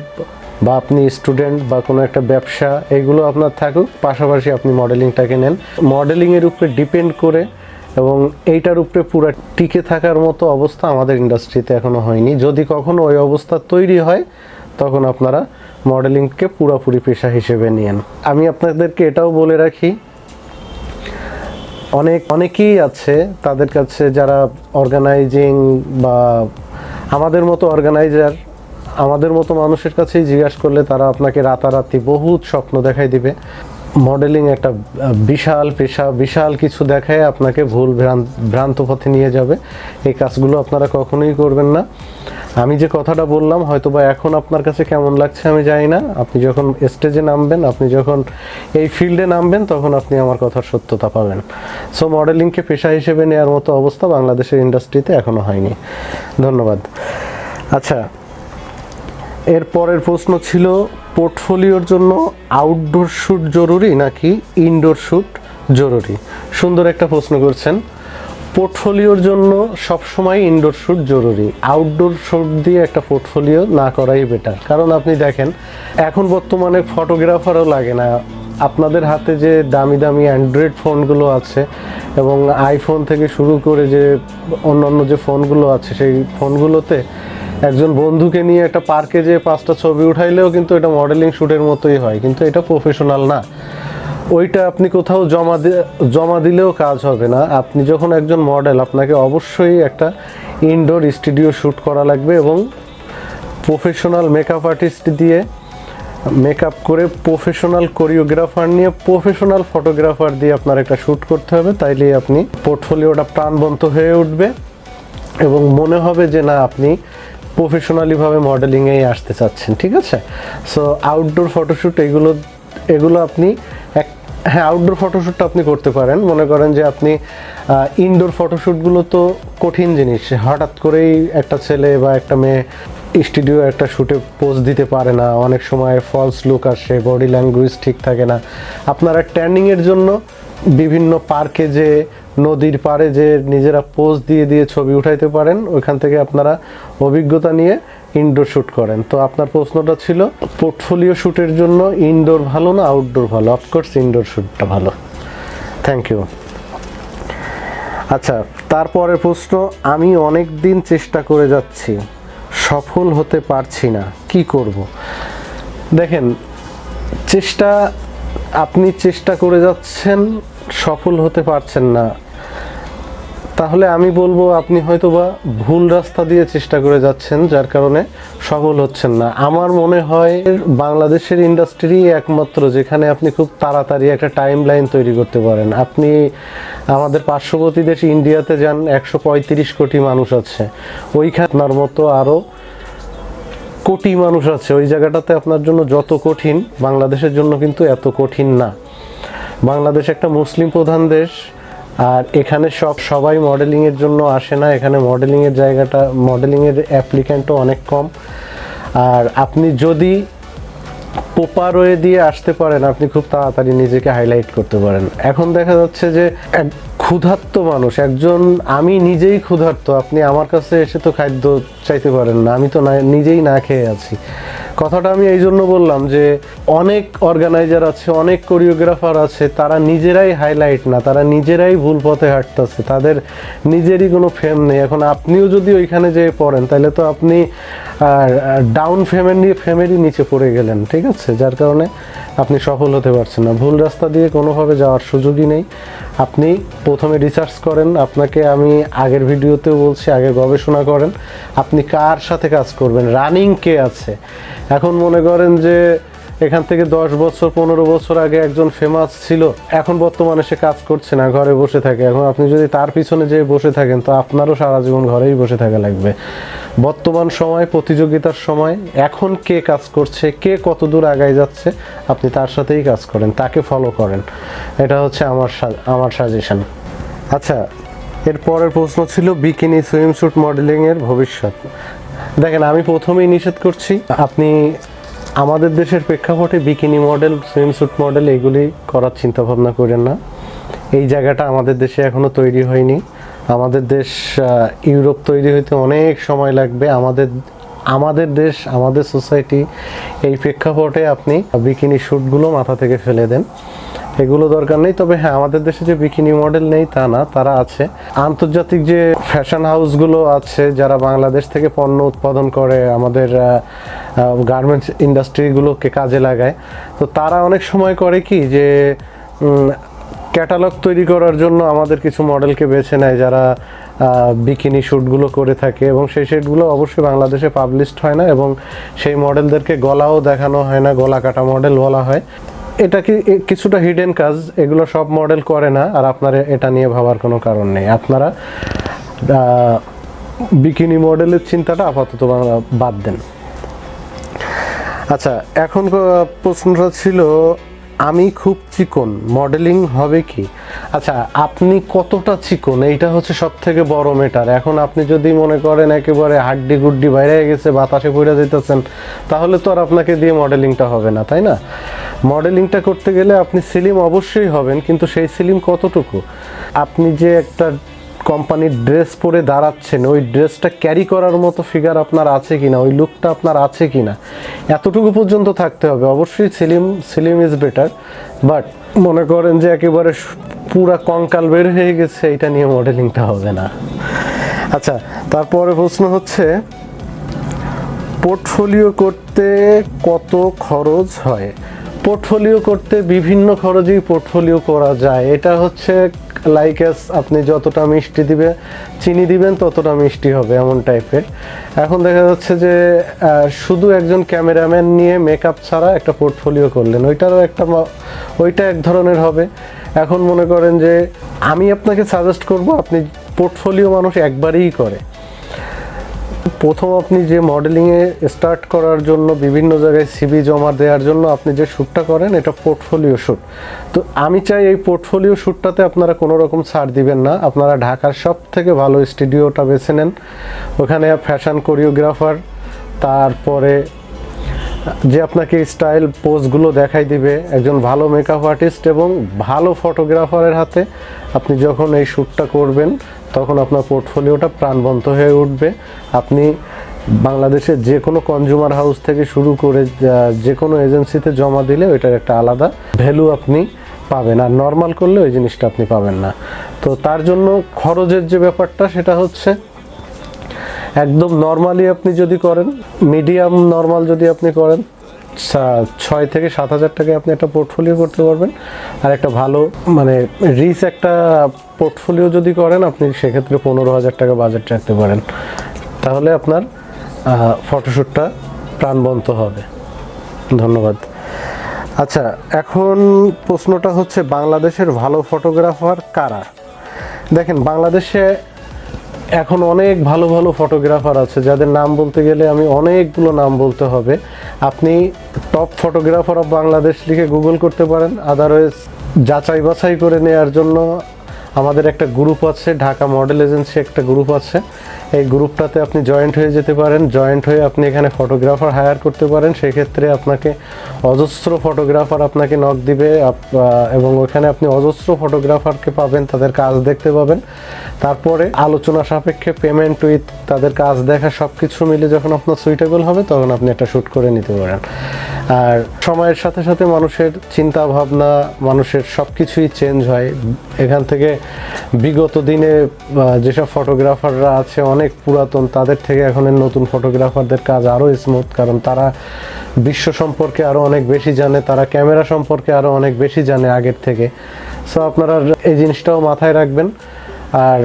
বা আপনি স্টুডেন্ট বা কোনো একটা ব্যবসা, এগুলো আপনার থাকুক, পাশাপাশি আপনি মডেলিংটাকে নেন। মডেলিংয়ের উপরে ডিপেন্ড করে এবং এইটার উপরে পুরো টিকে থাকার মতো অবস্থা আমাদের ইন্ডাস্ট্রিতে এখনও হয়নি। যদি কখনো ওই অবস্থা তৈরি হয়, তখন আপনারা মডেলিংকে পুরোপুরি পেশা হিসেবে নিন। আমি আপনাদেরকে এটাও বলে রাখি, অনেকেই আছে তাদের কাছে যারা অর্গানাইজিং বা আমাদের মতো অর্গানাইজার, আমাদের মতো মানুষের কাছেই জিজ্ঞাসা করলে তারা আপনাকে রাতারাতি বহুত স্বপ্ন দেখাই দিবে। মডেলিং একটা বিশাল পেশা, বিশাল কিছু দেখায় আপনাকে ভ্রান্ত পথে নিয়ে যাবে। এই কাজগুলো আপনারা কখনোই করবেন না। আমি যে কথাটা বললাম হয়তোবা এখন আপনার কাছে কেমন লাগছে আমি জানি না। আপনি যখন স্টেজে নামবেন, আপনি যখন এই ফিল্ডে নামবেন, তখন আপনি আমার কথার সত্যতা পাবেন। সো মডেলিংকে পেশা হিসেবে নেওয়ার মতো অবস্থা বাংলাদেশের ইন্ডাস্ট্রিতে এখনো হয়নি। ধন্যবাদ। আচ্ছা, এর পরের প্রশ্ন ছিল, পোর্টফোলিওর জন্য আউটডোর শ্যুট জরুরি নাকি ইনডোর শ্যুট জরুরি? সুন্দর একটা প্রশ্ন করছেন। পোর্টফোলিওর জন্য সবসময় ইনডোর শ্যুট জরুরি। আউটডোর শ্যুট দিয়ে একটা পোর্টফোলিও না করাই বেটার। কারণ আপনি দেখেন, এখন বর্তমানে ফটোগ্রাফারও লাগে না। আপনাদের হাতে যে দামি দামি অ্যান্ড্রয়েড ফোনগুলো আছে এবং আইফোন থেকে শুরু করে যে অন্যান্য যে ফোনগুলো আছে, সেই ফোনগুলোতে একজন বন্ধুকে নিয়ে একটা পার্কে যেয়ে 5টা ছবি উঠাইলেও কিন্তু এটা মডেলিং শ্যুটের মতোই হয়, কিন্তু এটা প্রফেশনাল না। ওইটা আপনি কোথাও জমা দিলেও কাজ হবে না। আপনি যখন একজন মডেল, আপনাকে অবশ্যই একটা ইনডোর স্টুডিও শ্যুট করা লাগবে এবং প্রফেশনাল মেকআপ আর্টিস্ট দিয়ে মেকআপ করে, প্রফেশনাল কোরিওগ্রাফার নিয়ে, প্রফেশনাল ফটোগ্রাফার দিয়ে আপনার একটা শ্যুট করতে হবে। তাইলেই আপনি পোর্টফোলিওটা প্রাণবন্ত হয়ে উঠবে এবং মনে হবে যে না, আপনি প্রফেশনালিভাবে মডেলিংয়েই আসতে চাচ্ছেন। ঠিক আছে? সো আউটডোর ফটোশ্যুট এগুলো আপনি হ্যাঁ, আউটডোর ফটোশ্যুটটা আপনি করতে পারেন। মনে করেন যে আপনি ইনডোর ফটোশ্যুটগুলো তো কঠিন জিনিস, হঠাৎ করেই একটা ছেলে বা একটা মেয়ে স্টুডিও একটা শ্যুটে পোজ দিতে পারে না, অনেক সময় ফলস লুক আসে, বডি ল্যাঙ্গুয়েজ ঠিক থাকে না। আপনারা ট্যানিংয়ের জন্য বিভিন্ন পার্কে যে নদীর পাড়ে যে নিজেরা পোজ দিয়ে দিয়ে ছবি উঠাইতে পারেন, ওইখান থেকে আপনারা অভিজ্ঞতা নিয়ে ইনডোর শ্যুট করেন। তো আপনার প্রশ্নটা ছিল পোর্টফোলিও শ্যুটের জন্য ইনডোর ভালো না আউটডোর ভালো? অফকোর্স ইনডোর শ্যুটটা ভালো। Thank you. আচ্ছা, তারপরে প্রশ্ন, আমি অনেক দিন চেষ্টা করে যাচ্ছি, সফল হতে পারছি না, কি করব? দেখেন, আপনি চেষ্টা করে যাচ্ছেন, সফল হতে পারছেন না, তাহলে আমি বলবো আপনি হয়তোবা ভুল রাস্তা দিয়ে চেষ্টা করে যাচ্ছেন, যার কারণে সফল হচ্ছেন না। আমার মনে হয় বাংলাদেশের ইন্ডাস্ট্রি একমাত্র যেখানে আপনি খুব তাড়াতাড়ি একটা টাইম লাইন তৈরি করতে পারেন। আপনি আমাদের পার্শ্ববর্তী দেশ ইন্ডিয়াতে যান, 135 কোটি মানুষ আছে, ওইখানে আপনার মতো আরও কোটি মানুষ আছে। ওই জায়গাটাতে আপনার জন্য যত কঠিন, বাংলাদেশের জন্য কিন্তু এত কঠিন না। বাংলাদেশ একটা মুসলিম প্রধান দেশ, আর এখানে সবাই মডেলিংয়ের জন্য আসে না। এখানে মডেলিংয়ের অ্যাপ্লিক্যান্টও অনেক কম। আর আপনি যদি প্রপার ওয়ে দিয়ে আসতে পারেন, আপনি খুব তাড়াতাড়ি নিজেকে হাইলাইট করতে পারেন। এখন দেখা যাচ্ছে যে ক্ষুধার্ত মানুষ একজন, আমি নিজেই ক্ষুধার্ত, আপনি আমার কাছে এসে তো খাদ্য চাইতে পারেন না, আমি তো নিজেই না খেয়ে আছি। কথাটা আমি এই জন্য বললাম যে অনেক অর্গানাইজার আছে, অনেক কোরিওগ্রাফার আছে, তারা নিজেরাই হাইলাইট না, তারা নিজেরাই ভুল পথে হাঁটতেছে, তাদের নিজেরই কোনো ফেম নেই। এখন আপনিও যদি ওইখানে যেয়ে পড়েন, তাহলে তো আপনি ডাউন ফেমেরই নিচে পড়ে গেলেন, ঠিক আছে? যার কারণে আপনি সফল হতে পারছেন না। ভুল রাস্তা দিয়ে কোনোভাবে যাওয়ার সুযোগই নেই। আপনি প্রথমে রিসার্চ করেন, আপনাকে আমি আগের ভিডিওতেও বলছি, আগে গবেষণা করেন আপনি কার সাথে কাজ করবেন, রানিং কে আছে। এখন মনে করেন যে এখান থেকে 10 বছর 15 বছর আগে একজন ফেমাস ছিল, এখন বর্তমানে সে কাজ করছে না, ঘরে বসে থাকে। এখন আপনি যদি তার পিছনে যেয়ে বসে থাকেন, তো আপনারও সারা জীবন ঘরেই বসে থাকা লাগবে। বর্তমান সময়, প্রতিযোগিতার সময়, এখন কে কাজ করছে, কে কত দূর আগায় যাচ্ছে, আপনি তার সাথেই কাজ করেন, তাকে ফলো করেন। এটা হচ্ছে আমার সাজেশন। আচ্ছা, এর পরের প্রশ্ন ছিল বিকিনি সুইমস্যুট মডেলিংয়ের ভবিষ্যৎ। দেখেন, আমি প্রথমেই নিষেধ করছি, আপনি আমাদের দেশের প্রেক্ষাপটে বিকিনি মডেল, সুইমস্যুট মডেল এগুলি করার চিন্তা ভাবনা করেন না। এই জায়গাটা আমাদের দেশে এখনও তৈরি হয়নি। আমাদের দেশ ইউরোপ তৈরি হইতে অনেক সময় লাগবে। আমাদের দেশ, আমাদের সোসাইটি, এই প্রেক্ষাপটে আপনি বিকিনি শ্যুটগুলো মাথা থেকে ফেলে দেন, এগুলো দরকার নেই। তবে হ্যাঁ, আমাদের দেশে যে বিকিনি মডেল নেই তা না, তারা আছে। আন্তর্জাতিক যে ফ্যাশন হাউসগুলো আছে, যারা বাংলাদেশ থেকে পণ্য উৎপাদন করে, আমাদের গার্মেন্টস ইন্ডাস্ট্রিগুলোকে কাজে লাগায়, তো তারা অনেক সময় করে কি যে ক্যাটালগ তৈরি করার জন্য আমাদের কিছু মডেলকে বেছে নেয়, যারা বিকিনি শ্যুটগুলো করে থাকে, এবং সেই শ্যুটগুলো অবশ্যই বাংলাদেশে পাবলিশড হয় না, এবং সেই মডেলদেরকে গলাও দেখানো হয় না, গলা কাটা মডেল বলা হয়। এটা কিছুটা হিডেন কাজ, এগুলো সব মডেল করে না। আর আপনার এটা নিয়ে ভাবার কোনো কারণ নেই। আপনারা বিকিনি মডেলের চিন্তাটা আপাতত বাদ দেন। আচ্ছা, এখন প্রশ্নটা ছিল, আমি খুব চিকন, মডেলিং হবে কি? আচ্ছা, আপনি কতটা চিকন, এইটা হচ্ছে সব থেকে বড় ম্যাটার। এখন আপনি যদি মনে করেন একেবারে হাড্ডি গুড্ডি বাইরে গেছে, বাতাসে পড়ে যেতেছেন, তাহলে তো আর আপনাকে দিয়ে মডেলিংটা হবে না, তাই না? মডেলিংটা করতে গেলে আপনি স্লিম অবশ্যই হবেন, কিন্তু সেই স্লিম কতটুকু? আপনি যে একটা কোম্পানির ড্রেস পরে দাঁড়াচ্ছেন, ওই ড্রেসটা ক্যারি করার মতো ফিগার আপনার আছে কিনা, ওই লুকটা আপনার আছে কিনা, এতটুকু পর্যন্ত থাকতে হবে। অবশ্যই স্লিম ইজ বেটার, বাট মনে করেন যে একেবারে পুরা কঙ্কাল বের হয়ে গেছে, এটা নিয়ে মডেলিংটা হবে না। আচ্ছা, তারপরে প্রশ্ন হচ্ছে, পোর্টফোলিও করতে কত খরচ হয়? পোর্টফোলিও করতে বিভিন্ন খরচেই পোর্টফোলিও করা যায়। এটা হচ্ছে লাইক আপনি যতটা চিনি দিবেন ততটা মিষ্টি হবে, এমন টাইপের। এখন দেখা যাচ্ছে যে শুধু একজন ক্যামেরাম্যান নিয়ে মেকআপ ছাড়া একটা পোর্টফোলিও করলেন, ওইটা এক ধরনের হবে। এখন মনে করেন যে আমি আপনাকে সাজেস্ট করব, আপনি পোর্টফোলিও মানুষ একবারেই করে, প্রথম আপনি যে মডেলিংয়ে স্টার্ট করার জন্য বিভিন্ন জায়গায় সিভি জমা দেওয়ার জন্য আপনি যে শ্যুটটা করেন এটা পোর্টফোলিও শ্যুট। তো আমি চাই এই পোর্টফোলিও শ্যুটটাতে আপনারা কোনো রকম ছাড় দিবেন না, আপনারা ঢাকার সব থেকে ভালো স্টুডিওটা বেছে নেন। ওখানে ফ্যাশন কোরিওগ্রাফার, তারপরে যে আপনাকে স্টাইল পোজগুলো দেখাই দিবে, একজন ভালো মেকআপ আর্টিস্ট এবং ভালো ফটোগ্রাফারের হাতে আপনি যখন এই শ্যুটটা করবেন তখন আপনার পোর্টফোলিওটা প্রাণবন্ত হয়ে উঠবে। আপনি বাংলাদেশের যে কোনো কনজিউমার হাউস থেকে শুরু করে যে কোনো এজেন্সিতে জমা দিলে ওইটার একটা আলাদা ভ্যালু আপনি পাবেন, আর নর্মাল করলে ওই জিনিসটা আপনি পাবেন না। তো তার জন্য খরচের যে ব্যাপারটা সেটা হচ্ছে একদম নর্মালি আপনি যদি করেন, মিডিয়াম নর্মাল যদি আপনি করেন 6 থেকে 7 হাজার টাকায় আপনি একটা পোর্টফোলিও করতে পারবেন। আর একটা ভালো মানে রিচ একটা পোর্টফোলিও যদি করেন আপনি সেক্ষেত্রে 15,000 টাকা বাজেট রাখতে পারেন, তাহলে আপনার ফটোশ্যুটটা প্রাণবন্ত হবে। ধন্যবাদ। আচ্ছা, এখন প্রশ্নটা হচ্ছে বাংলাদেশের ভালো ফটোগ্রাফার কারা? দেখেন, বাংলাদেশে এখন অনেক ভালো ভালো ফটোগ্রাফার আছে যাদের নাম বলতে গেলে আমি অনেকগুলো নাম বলতে হবে। আপনি টপ ফটোগ্রাফার অফ বাংলাদেশ লিখে গুগল করতে পারেন। আদারওয়াইজ যাচাই বাছাই করে নেওয়ার জন্য আমাদের একটা গ্রুপ আছে, ঢাকা মডেল এজেন্সি একটা গ্রুপ আছে, এই গ্রুপটাতে আপনি জয়েন্ট হয়ে যেতে পারেন। জয়েন্ট হয়ে আপনি এখানে ফটোগ্রাফার হায়ার করতে পারেন। সেক্ষেত্রে আপনাকে অজস্র ফটোগ্রাফার আপনাকে নক দিবে এবং ওখানে আপনি অজস্র ফটোগ্রাফারকে পাবেন, তাদের কাজ দেখতে পাবেন। তারপরে আলোচনা সাপেক্ষে পেমেন্ট উইথ তাদের কাজ দেখা সব কিছু মিলে যখন আপনার সুইটেবল হবে তখন আপনি একটা শ্যুট করে নিতে পারেন। আর সময়ের সাথে সাথে মানুষের চিন্তা ভাবনা, মানুষের সব কিছুই চেঞ্জ হয়। এখান থেকে বিগত দিনে যেসব ফটোগ্রাফাররা আছে অনেক পুরাতন, তাদের থেকে এখনের নতুন ফটোগ্রাফারদের কাজ আরও স্মুথ, কারণ তারা বিশ্ব সম্পর্কে আরও অনেক বেশি জানে, তারা ক্যামেরা সম্পর্কে আরও অনেক বেশি জানে আগের থেকে। সো আপনারা এই জিনিসটাও মাথায় রাখবেন। আর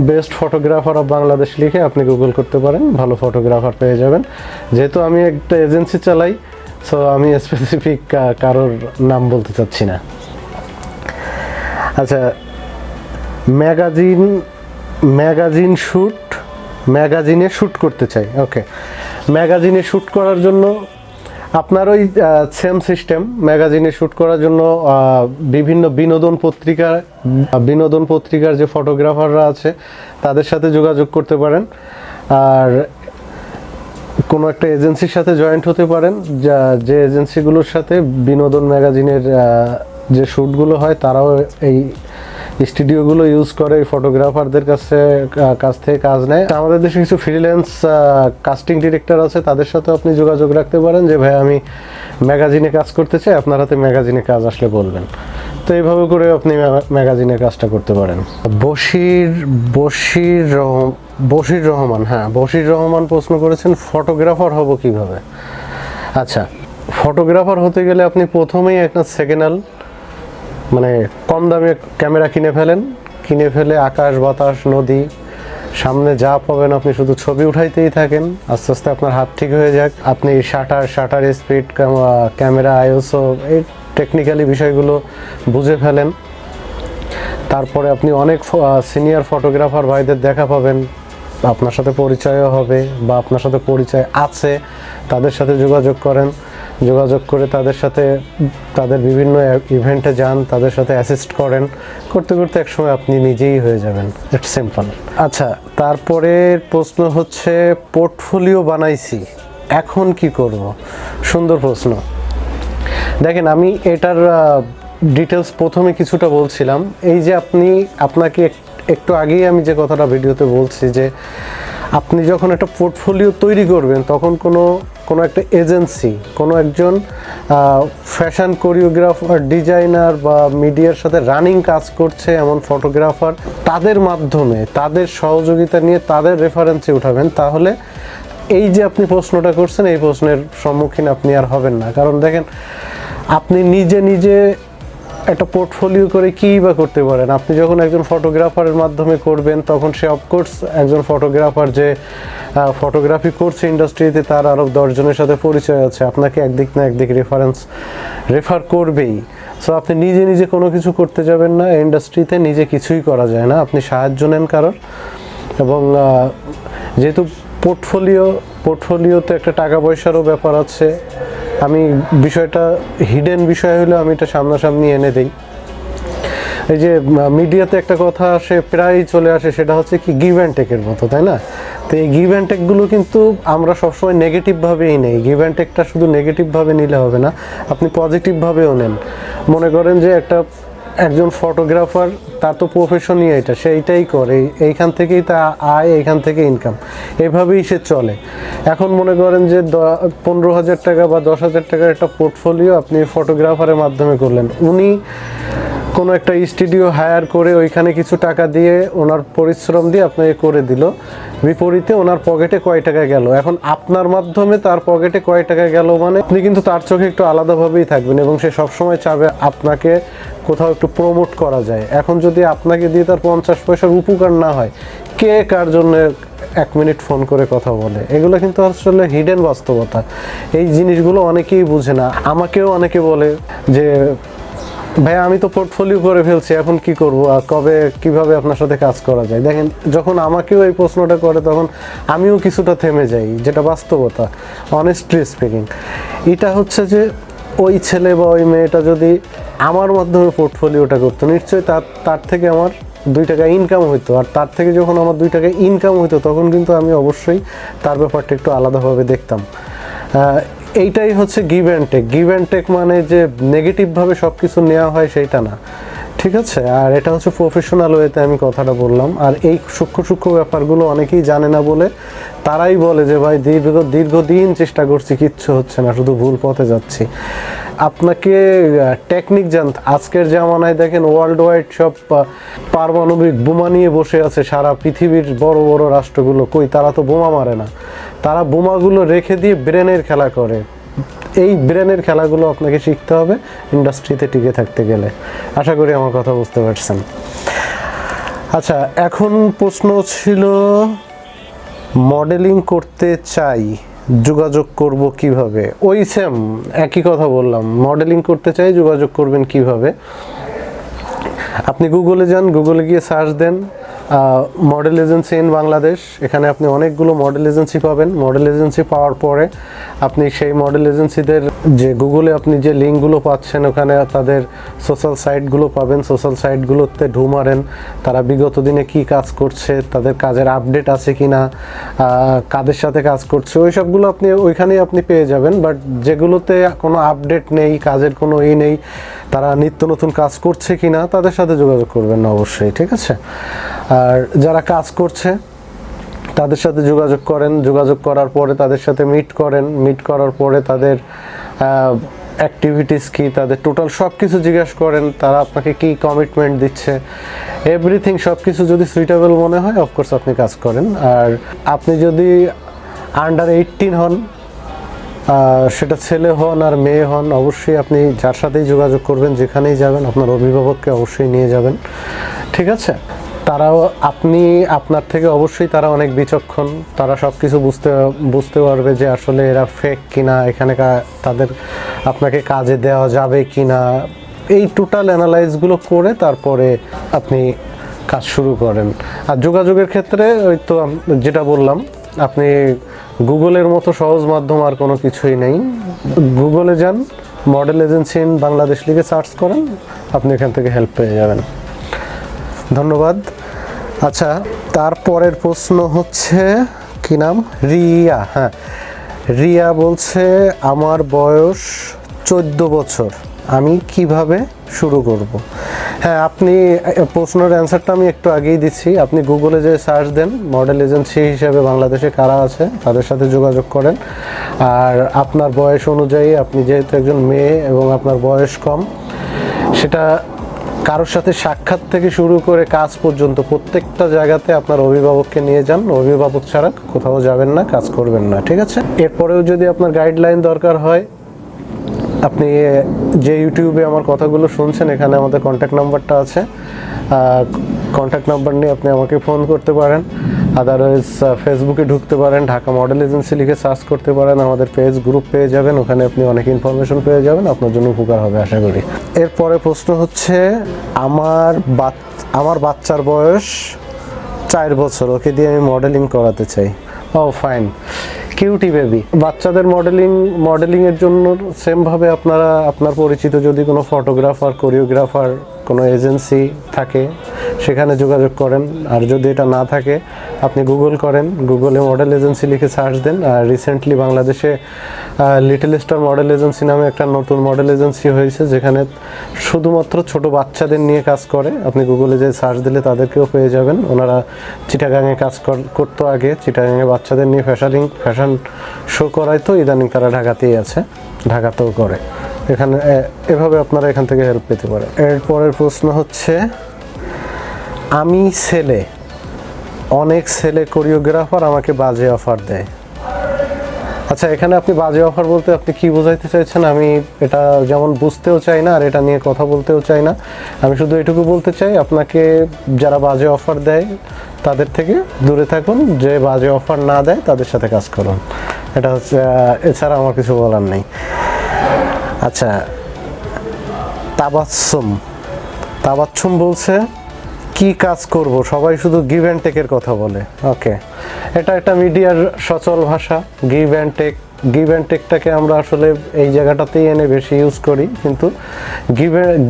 বেস্ট ফটোগ্রাফার অফ বাংলাদেশ লিখে আপনি গুগল করতে পারেন, ভালো ফটোগ্রাফার পেয়ে যাবেন। যেহেতু আমি একটা এজেন্সি চালাই, সো আমি স্পেসিফিক কারোর নাম বলতে চাচ্ছি না। আচ্ছা, ম্যাগাজিন শ্যুট, ম্যাগাজিনে শ্যুট করতে চাই। ওকে, ম্যাগাজিনে শ্যুট করার জন্য আপনার ওই সেম সিস্টেম। ম্যাগাজিনে শ্যুট করার জন্য বিভিন্ন বিনোদন পত্রিকার যে ফটোগ্রাফাররা আছে তাদের সাথে যোগাযোগ করতে পারেন। আর কোনো একটা এজেন্সির সাথে জয়েন্ট হতে পারেন, যে এজেন্সিগুলোর সাথে বিনোদন ম্যাগাজিনের যে শ্যুটগুলো হয় তারাও এই স্টুডিওগুলো ইউজ করে, এই ফটোগ্রাফারদের কাছ থেকে কাজ নেয়। আমাদের দেশে কিছু ফ্রিল্যান্স কাস্টিং ডিরেক্টর আছে, তাদের সাথে আপনি যোগাযোগ রাখতে পারেন যে ভাই আমি ম্যাগাজিনে কাজ করতে চাই, আপনার হাতে ম্যাগাজিনে কাজ আসলে বলবেন। তো এইভাবে করে আপনি ম্যাগাজিনে কাজটা করতে পারেন। বশির রহমান, হ্যাঁ বশির রহমান প্রশ্ন করেছেন ফটোগ্রাফার হব কিভাবে। আচ্ছা, ফটোগ্রাফার হতে গেলে আপনি প্রথমেই একটা সেকেন্ড হ্যান্ড মানে কম দামে ক্যামেরা কিনে ফেলে আকাশ বাতাস নদী সামনে যা পাবেন আপনি শুধু ছবি উঠাইতেই থাকেন। আস্তে আস্তে আপনার হাত ঠিক হয়ে যাক, আপনি শাটার স্পিড, ক্যামেরা আইএসও, এই টেকনিক্যালি বিষয়গুলো বুঝে ফেলেন। তারপরে আপনি অনেক সিনিয়র ফটোগ্রাফার ভাইদের দেখা পাবেন, আপনার সাথে পরিচয়ও হবে বা আপনার সাথে পরিচয় আছে, তাদের সাথে যোগাযোগ করে তাদের বিভিন্ন ইভেন্টে যান, তাদের সাথে অ্যাসিস্ট করতে একসময় আপনি নিজেই হয়ে যাবেন। It's simple. আচ্ছা, তারপরের প্রশ্ন হচ্ছে পোর্টফোলিও বানাইছি, এখন কি করব? সুন্দর প্রশ্ন। দেখেন, আমি এটার ডিটেলস প্রথমে কিছুটা বলছিলাম। এই যে আপনাকে একটু আগেই আমি যে কথাটা ভিডিওতে বলছি যে আপনি যখন একটা পোর্টফোলিও তৈরি করবেন তখন কোনো একটা এজেন্সি, কোনো একজন ফ্যাশন কোরিওগ্রাফার, ডিজাইনার বা মিডিয়ার সাথে রানিং কাজ করছে এমন ফটোগ্রাফার, তাদের মাধ্যমে তাদের সহযোগিতা নিয়ে তাদের রেফারেন্সে উঠাবেন। তাহলে এই যে আপনি প্রশ্নটা করছেন এই প্রশ্নের সম্মুখীন আপনি আর হবেন না। কারণ দেখেন, আপনি নিজে একটা পোর্টফোলিও করে কী বা করতে পারেন? আপনি যখন একজন ফটোগ্রাফারের মাধ্যমে করবেন তখন সে অফকোর্স একজন ফটোগ্রাফার যে ফটোগ্রাফি করছে ইন্ডাস্ট্রিতে, তার আরও 10 জনের সাথে পরিচয় আছে, আপনাকে একদিক না একদিক রেফার করবেই। সো আপনি নিজে কোনো কিছু করতে যাবেন না। ইন্ডাস্ট্রিতে নিজে কিছুই করা যায় না, আপনি সাহায্য নেন কারোর। এবং যেহেতু পোর্টফোলিওতে একটা টাকা পয়সারও ব্যাপার আছে। আমি বিষয়টা হিডেন বিষয় হলে আমি এটা সামনাসামনি এনে দিই। এই যে মিডিয়াতে একটা কথা আসে, প্রায়ই চলে আসে, সেটা হচ্ছে কি গিভ অ্যান্ড টেকের মতো, তাই না? তো এই গিভ অ্যান্ড টেকগুলো কিন্তু আমরা সবসময় নেগেটিভভাবেই নেই। গিভ অ্যান্ড টেকটা শুধু নেগেটিভভাবে নিলে হবে না, আপনি পজিটিভভাবেও নেন। মনে করেন যে একজন ফটোগ্রাফার, তার তো প্রফেশনই এটা, সে এইটাই করে, এইখান থেকেই তা আয়, এইখান থেকে ইনকাম, এইভাবেই সে চলে। এখন মনে করেন যে 15,000 টাকা বা 10,000 টাকার একটা পোর্টফোলিও আপনি ফটোগ্রাফারের মাধ্যমে করলেন, উনি কোনো একটা স্টুডিও হায়ার করে ওইখানে কিছু টাকা দিয়ে, ওনার পরিশ্রম দিয়ে আপনাকে করে দিল, বিপরীতে ওনার পকেটে কয় টাকা গেল। এখন আপনার মাধ্যমে তার পকেটে কয় টাকা গেল, মানে আপনি কিন্তু তার চোখে একটু আলাদাভাবেই থাকবেন এবং সে সবসময় চাবে আপনাকে কোথাও একটু প্রমোট করা যায়। এখন যদি আপনাকে দিয়ে তার 50 পয়সার উপকার না হয়, কে কার জন্য 1 মিনিট ফোন করে কথা বলে? এগুলো কিন্তু আসলে হিডেন বাস্তবতা। এই জিনিসগুলো অনেকেই বুঝে না। আমাকেও অনেকে বলে যে ভাই আমি তো পোর্টফোলিও করে ফেলছি, এখন কি করব, আর কিভাবে আপনার সাথে কাজ করা যায়। দেখেন, যখন আমাকেও এই প্রশ্নটা করে তখন আমিও কিছুটা থেমে যাই, যেটা বাস্তবতা, অনেস্টলি স্পিকিং। এটা হচ্ছে যে ওই ছেলে বা ওই মেয়েটা যদি আমার মাধ্যমে পোর্টফোলিওটা করতো, নিশ্চয়ই তার থেকে আমার 2 টাকা ইনকাম হইতো। আর তার থেকে যখন আমার 2 টাকা ইনকাম হইতো, তখন কিন্তু আমি অবশ্যই তার ব্যাপারটা একটু আলাদাভাবে দেখতাম। এইটাই হচ্ছে give and take. Give and take মানে যে নেগেটিভভাবে সব কিছু নেওয়া হয় সেইটা না, ঠিক আছে? আর এটা হচ্ছে প্রফেশনাল ওয়েতে আমি কথাটা বললাম। আর এই সূক্ষ্ম ব্যাপারগুলো অনেকেই জানে না বলে তারাই বলে যে ভাই দীর্ঘদিন চেষ্টা করছি, কিচ্ছু হচ্ছে না, শুধু ভুল পথে যাচ্ছি। আপনাকে টেকনিক জানতে, আজকের জামানায় দেখেন ওয়ার্ল্ড ওয়াইড সব পারমাণবিক বোমা নিয়ে বসে আছে সারা পৃথিবীর বড় বড় রাষ্ট্রগুলো। কই, তারা তো বোমা মারে না, তারা বোমাগুলো রেখে দিয়ে ব্রেনের খেলা করে। এই ব্রেনের খেলাগুলো আপনাকে শিখতে হবে ইন্ডাস্ট্রিতে টিকে থাকতে গেলে। আশা করি আমার কথা বুঝতে পারছেন। আচ্ছা, এখন প্রশ্ন ছিল মডেলিং করতে চাই, যোগাযোগ করব কিভাবে? ওই সেম একই কথা বললাম, মডেলিং করতে চাই, যোগাযোগ করবেন কিভাবে? আপনি গুগলে যান, গুগলে গিয়ে সার্চ দেন মডেল এজেন্সি ইন বাংলাদেশ। এখানে আপনি অনেকগুলো মডেল এজেন্সি পাবেন। মডেল এজেন্সি পাওয়ার পরে আপনি সেই মডেল এজেন্সিদের যে গুগলে আপনি যে লিঙ্কগুলো পাচ্ছেন, ওখানে তাদের সোশ্যাল সাইটগুলো পাবেন। সোশ্যাল সাইটগুলোতে ঢু মারেন, তারা বিগত দিনে কি কাজ করছে, তাদের কাজের আপডেট আছে কি না, কাদের সাথে কাজ করছে, ওই সবগুলো আপনি ওইখানেই আপনি পেয়ে যাবেন। বাট যেগুলোতে কোনো আপডেট নেই, কাজের কোনো নেই, তারা নিত্য নতুন কাজ করছে কি না, তাদের সাথে যোগাযোগ করবেন না অবশ্যই, ঠিক আছে? আর যারা কাজ করছে তাদের সাথে যোগাযোগ করেন, যোগাযোগ করার পরে তাদের সাথে মিট করেন, মিট করার পরে তাদের অ্যাক্টিভিটিস কি, তাদের টোটাল সব কিছু জিজ্ঞাসা করেন, তারা আপনাকে কি কমিটমেন্ট দিচ্ছে, এভরিথিং সব কিছু যদি সুইটেবল মনে হয় অফকোর্স আপনি কাজ করেন। আর আপনি যদি আন্ডার 18 হন, সেটা ছেলে হন আর মেয়ে হন, অবশ্যই আপনি যার সাথেই যোগাযোগ করবেন, যেখানেই যাবেন আপনার অভিভাবককে অবশ্যই নিয়ে যাবেন, ঠিক আছে? তারাও আপনার থেকে অবশ্যই তারা অনেক বিচক্ষণ, তারা সব কিছু বুঝতে পারবে যে আসলে এরা ফেক কিনা, এখানে তাদের আপনাকে কাজে দেওয়া যাবে কিনা। এই টোটাল অ্যানালাইজগুলো করে তারপরে আপনি কাজ শুরু করেন। আর যোগাযোগের ক্ষেত্রে ওই তো যেটা বললাম, আপনি গুগলের মতো সহজ মাধ্যম আর কোনো কিছুই নেই। গুগলে যান, মডেল এজেন্সি ইন বাংলাদেশ লিখে সার্চ করেন, আপনি এখান থেকে হেল্প পেয়ে যাবেন। ধন্যবাদ। আচ্ছা, তারপরের প্রশ্ন হচ্ছে কি নাম, রিয়া। হ্যাঁ, রিয়া বলছে আমার বয়স 14 বছর, আমি কিভাবে শুরু করব? হ্যাঁ, আপনি প্রশ্নের অ্যান্সারটা আমি একটু আগেই দিচ্ছি। আপনি গুগলে যে সার্চ দেন মডেল এজেন্সি হিসেবে বাংলাদেশে কারা আছে তাদের সাথে যোগাযোগ করেন। আর আপনার বয়স অনুযায়ী, আপনি যেহেতু একজন মেয়ে এবং আপনার বয়স কম, সেটা কারোর সাথে সাক্ষাৎ থেকে শুরু করে কাজ পর্যন্ত প্রত্যেকটা জায়গাতে আপনার অভিভাবককে নিয়ে যান। অভিভাবক ছাড়া কোথাও যাবেন না, কাজ করবেন না, ঠিক আছে? এরপরেও যদি আপনার গাইডলাইন দরকার হয়, আপনি যে ইউটিউবে আমার কথাগুলো শুনছেন, এখানে আমাদের কন্ট্যাক্ট নাম্বারটা আছে, কন্ট্যাক্ট নাম্বার নিয়ে আপনি আমাকে ফোন করতে পারেন। আদারওয়াইজ ফেসবুকে ঢুকতে পারেন, ঢাকা মডেল এজেন্সি লিখে সার্চ করতে পারেন, আমাদের পেজ গ্রুপ পেয়ে যাবেন, ওখানে আপনি অনেক ইনফরমেশন পেয়ে যাবেন, আপনার জন্য উপকার হবে আশা করি। এরপরে প্রশ্ন হচ্ছে আমার বাচ্চার বয়স 4 বছর, ওকে দিয়ে আমি মডেলিং করাতে চাই। ও ফাইন, কিউটি বেবি। বাচ্চাদের মডেলিং এর জন্য সেম ভাবে আপনারা আপনার পরিচিত যদি কোনো ফটোগ্রাফার, কোরিওগ্রাফার, কোনো এজেন্সি থাকে সেখানে যোগাযোগ করেন। আর যদি এটা না থাকে আপনি গুগল করেন, গুগলে মডেল এজেন্সি লিখে সার্চ দেন। আর রিসেন্টলি বাংলাদেশে লিটল স্টার মডেল এজেন্সি নামে একটা নতুন মডেল এজেন্সি হয়েছে, যেখানে শুধুমাত্র ছোট বাচ্চাদের নিয়ে কাজ করে। আপনি গুগলে যে সার্চ দিলে তাদেরকেও পেয়ে যাবেন। ওনারা চিটাগাংয়ে কাজ করতো আগে, চিটাগাংয়ে বাচ্চাদের নিয়ে ফ্যাশন শো করাইতো, ইদানিং তারা ঢাকাতেই আছে, ঢাকাতেও করে। এখানে এভাবে আপনারা এখান থেকে হেল্প পেতে পারেন। এরপরের প্রশ্ন হচ্ছে, আমি অনেক ছেলে কোরিওগ্রাফার আমাকে বাজে অফার দেয়। আচ্ছা, এখানে আপনি বাজে অফার বলতে আপনি কি বোঝাইতে চাইছেন আমি এটা যেমন বুঝতেও চাই না, আর এটা নিয়ে কথা বলতেও চাই না। আমি শুধু এটুকু বলতে চাই, আপনাকে যারা বাজে অফার দেয় তাদের থেকে দূরে থাকুন, যে বাজে অফার না দেয় তাদের সাথে কাজ করুন। এটা হচ্ছে, এছাড়া আমার কিছু বলার নেই। আচ্ছা, তাবাচ্ছুম বলছে কি কাজ করব, সবাই শুধু গিভ অ্যান্ড টেকের কথা বলে। ওকে, এটা একটা মিডিয়ার সচল ভাষা। গিভ অ্যান্ড টেকটাকে আমরা আসলে এই জায়গাটাতেই এনে বেশি ইউজ করি, কিন্তু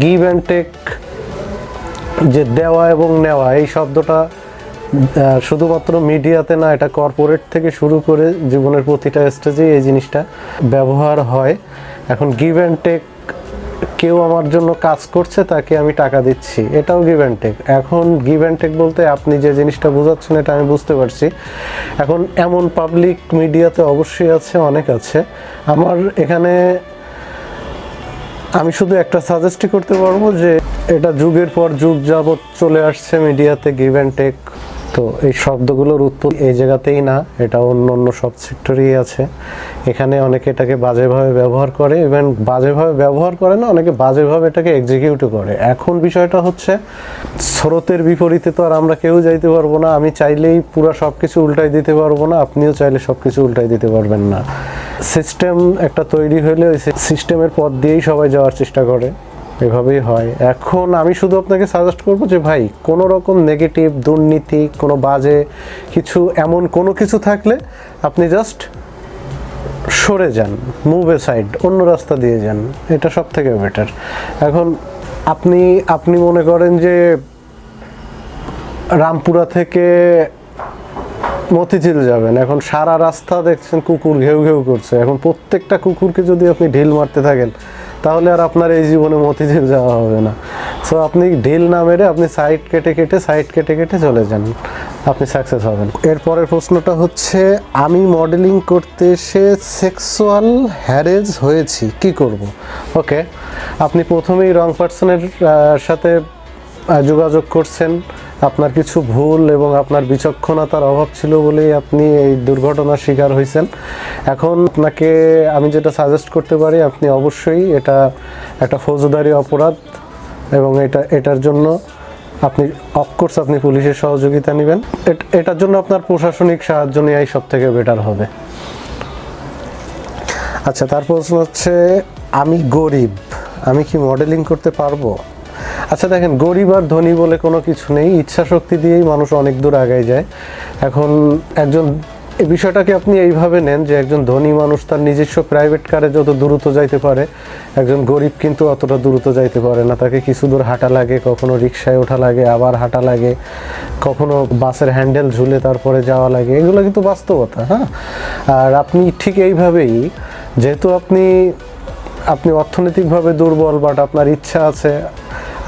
গিভ অ্যান্ড টেক, যে দেওয়া এবং নেওয়া, এই শব্দটা শুধুমাত্র মিডিয়াতে না, এটা কর্পোরেট থেকে শুরু করে জীবনের প্রতিটা স্টেজেই এই জিনিসটা ব্যবহার হয়। এখন গিভ অ্যান্ড টেক, কেউ আমার জন্য কাজ করছে, তাকে আমি টাকা দিচ্ছি, এটাও গিভ অ্যান্ড টেক। এখন গিভ অ্যান্ড টেক বলতে আপনি যে জিনিসটা বোঝাচ্ছেন এটা আমি বুঝতে পারছি। এখন এমন পাবলিক মিডিয়াতে অবশ্যই আছে, অনেক আছে। আমার এখানে আমি শুধু একটা সাজেস্টই করতে পারবো যে এটা যুগের পর যুগ যাবৎ চলে আসছে মিডিয়াতে গিভ অ্যান্ড টেক। তো এই শব্দগুলোর উৎপত্তি এই জায়গাতেই না, এটা অন্য সব সেক্টরেই আছে। এখানে অনেকে এটাকে বাজেভাবে ব্যবহার করে, ইভেন বাজেভাবে ব্যবহার করে না, অনেকে বাজেভাবে এটাকে এক্সিকিউটও করে। এখন বিষয়টা হচ্ছে, স্রোতের বিপরীতে তো আর আমরা কেউ যাইতে পারবো না। আমি চাইলেই পুরো সব কিছু উল্টাই দিতে পারবো না, আপনিও চাইলে সব কিছু উল্টাই দিতে পারবেন না। সিস্টেম একটা তৈরি হলে ওই সিস্টেমের পথ দিয়েই সবাই যাওয়ার চেষ্টা করে, এভাবেই হয়। এখন আমি শুধু আপনাকে সাজেস্ট করবো যে ভাই, কোনো রকম নেগেটিভ, দুর্নীতি, কোনো বাজে কিছু, এমন কোনো কিছু থাকলে আপনি জাস্ট সরে যান, মুভ এ সাইড, অন্য রাস্তা দিয়ে যান, এটা সব থেকে বেটার। এখন আপনি মনে করেন যে রামপুরা থেকে মতিঝিল যাবেন, এখন সারা রাস্তা দেখছেন কুকুর ঘেউ ঘেউ করছে। এখন প্রত্যেকটা কুকুরকে যদি আপনি ঢিল মারতে থাকেন, তাহলে আর আপনার এই জীবনে মতিঝিল যাওয়া হবে না। সো আপনি ঢিল না মেরে আপনি সাইড কেটে চলে যান, আপনি সাকসেস হবেন। এরপরের প্রশ্নটা হচ্ছে, আমি মডেলিং করতে এসে সেক্সুয়াল হ্যারেজ হয়েছি, কি করব? ওকে, আপনি প্রথমেই রং পার্সনের সাথে যোগাযোগ করছেন, আপনার কিছু ভুল এবং আপনার বিচক্ষণতার অভাব ছিল বলেই আপনি এই দুর্ঘটনার শিকার হয়েছেন। এখন আপনাকে আমি যেটা সাজেস্ট করতে পারি, আপনি অবশ্যই এটা একটা ফৌজদারি অপরাধ, এবং এটার জন্য আপনি অফকোর্স আপনি পুলিশের সহযোগিতা নেবেন। এটার জন্য আপনার প্রশাসনিক সাহায্য নেওয়াই সব থেকে বেটার হবে। আচ্ছা, তার প্রশ্ন হচ্ছে, আমি গরিব, আমি কি মডেলিং করতে পারবো? আচ্ছা দেখেন, গরিব আর ধনী বলে কোনো কিছু নেই, ইচ্ছা শক্তি দিয়েই মানুষ অনেক দূর আগায় যায়। এখন এই বিষয়টাকে আপনি এইভাবে নেন যে একজন ধনী মানুষ তার নিজস্ব প্রাইভেট কারে যত দ্রুত যাইতে পারে, একজন গরিব কিন্তু অতটা দ্রুত যাইতে পারে না। তাকে কিছু দূর হাঁটা লাগে, কখনো রিক্সায় ওঠা লাগে, আবার হাঁটা লাগে, কখনো বাসের হ্যান্ডেল ঝুলে তারপরে যাওয়া লাগে। এগুলো কিন্তু বাস্তবতা। হ্যাঁ, আর আপনি ঠিক এইভাবেই, যেহেতু আপনি অর্থনৈতিকভাবে দুর্বল, বাট আপনার ইচ্ছা আছে,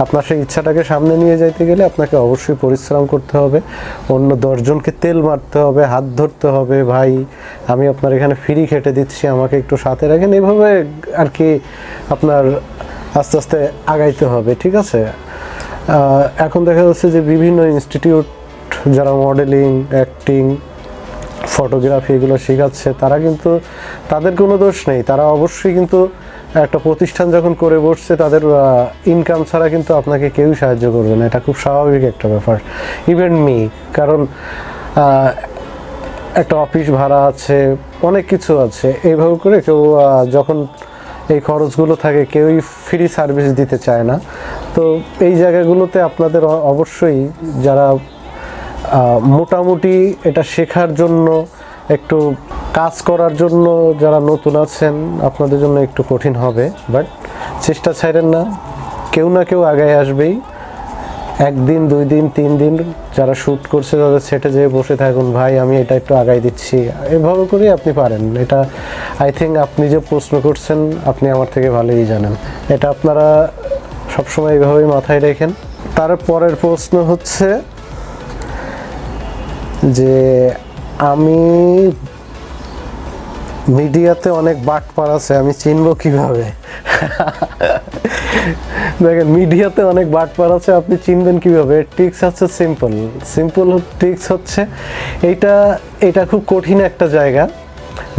আপনার সেই ইচ্ছাটাকে সামনে নিয়ে যাইতে গেলে আপনাকে অবশ্যই পরিশ্রম করতে হবে, অন্য 10 জনকে তেল মারতে হবে, হাত ধরতে হবে, ভাই আমি আপনার এখানে ফ্রি খেটে দিচ্ছি, আমাকে একটু সাথে রাখেন, এইভাবে আর কি আপনার আস্তে আস্তে আগাইতে হবে। ঠিক আছে, এখন দেখা যাচ্ছে যে বিভিন্ন ইনস্টিটিউট যারা মডেলিং, অ্যাক্টিং, ফটোগ্রাফি এগুলো শেখাচ্ছে, তারা কিন্তু, তাদের কোনো দোষ নেই, তারা অবশ্যই কিন্তু একটা প্রতিষ্ঠান যখন করে বসছে, তাদের ইনকাম ছাড়া কিন্তু আপনাকে কেউই সাহায্য করবে না, এটা খুব স্বাভাবিক একটা ব্যাপার। ইভেন মি, কারণ একটা অফিস ভাড়া আছে, অনেক কিছু আছে, এইভাবে করে কেউ যখন এই খরচগুলো থাকে, কেউই ফ্রি সার্ভিস দিতে চায় না। তো এই জায়গাগুলোতে আপনাদের অবশ্যই যারা মোটামুটি এটা শেখার জন্য একটু কাজ করার জন্য যারা নতুন আছেন আপনাদের জন্য একটু কঠিন হবে, বাট চেষ্টা ছাড়েন না, কেউ না কেউ আগায় আসবেই। একদিন 2 দিন 3 দিন যারা শ্যুট করছে তাদের সেটে যেয়ে বসে থাকুন, ভাই আমি এটা একটু আগাই দিচ্ছি, এভাবে করে আপনি পারেন। এটা আই থিঙ্ক আপনি যে প্রশ্ন করছেন আপনি আমার থেকে ভালোই জানেন, এটা আপনারা সবসময় এইভাবেই মাথায় রেখেন। তারপরের প্রশ্ন হচ্ছে যে আমি মিডিয়াতে অনেক বাটপার আছে, আমি চিনব কিভাবে? দেখেন, মিডিয়াতে অনেক বাটপার আছে, আপনি চিনবেন কিভাবে? ট্রিক্স হচ্ছে সিম্পল ট্রিক্স হচ্ছে এটা খুব কঠিন একটা জায়গা,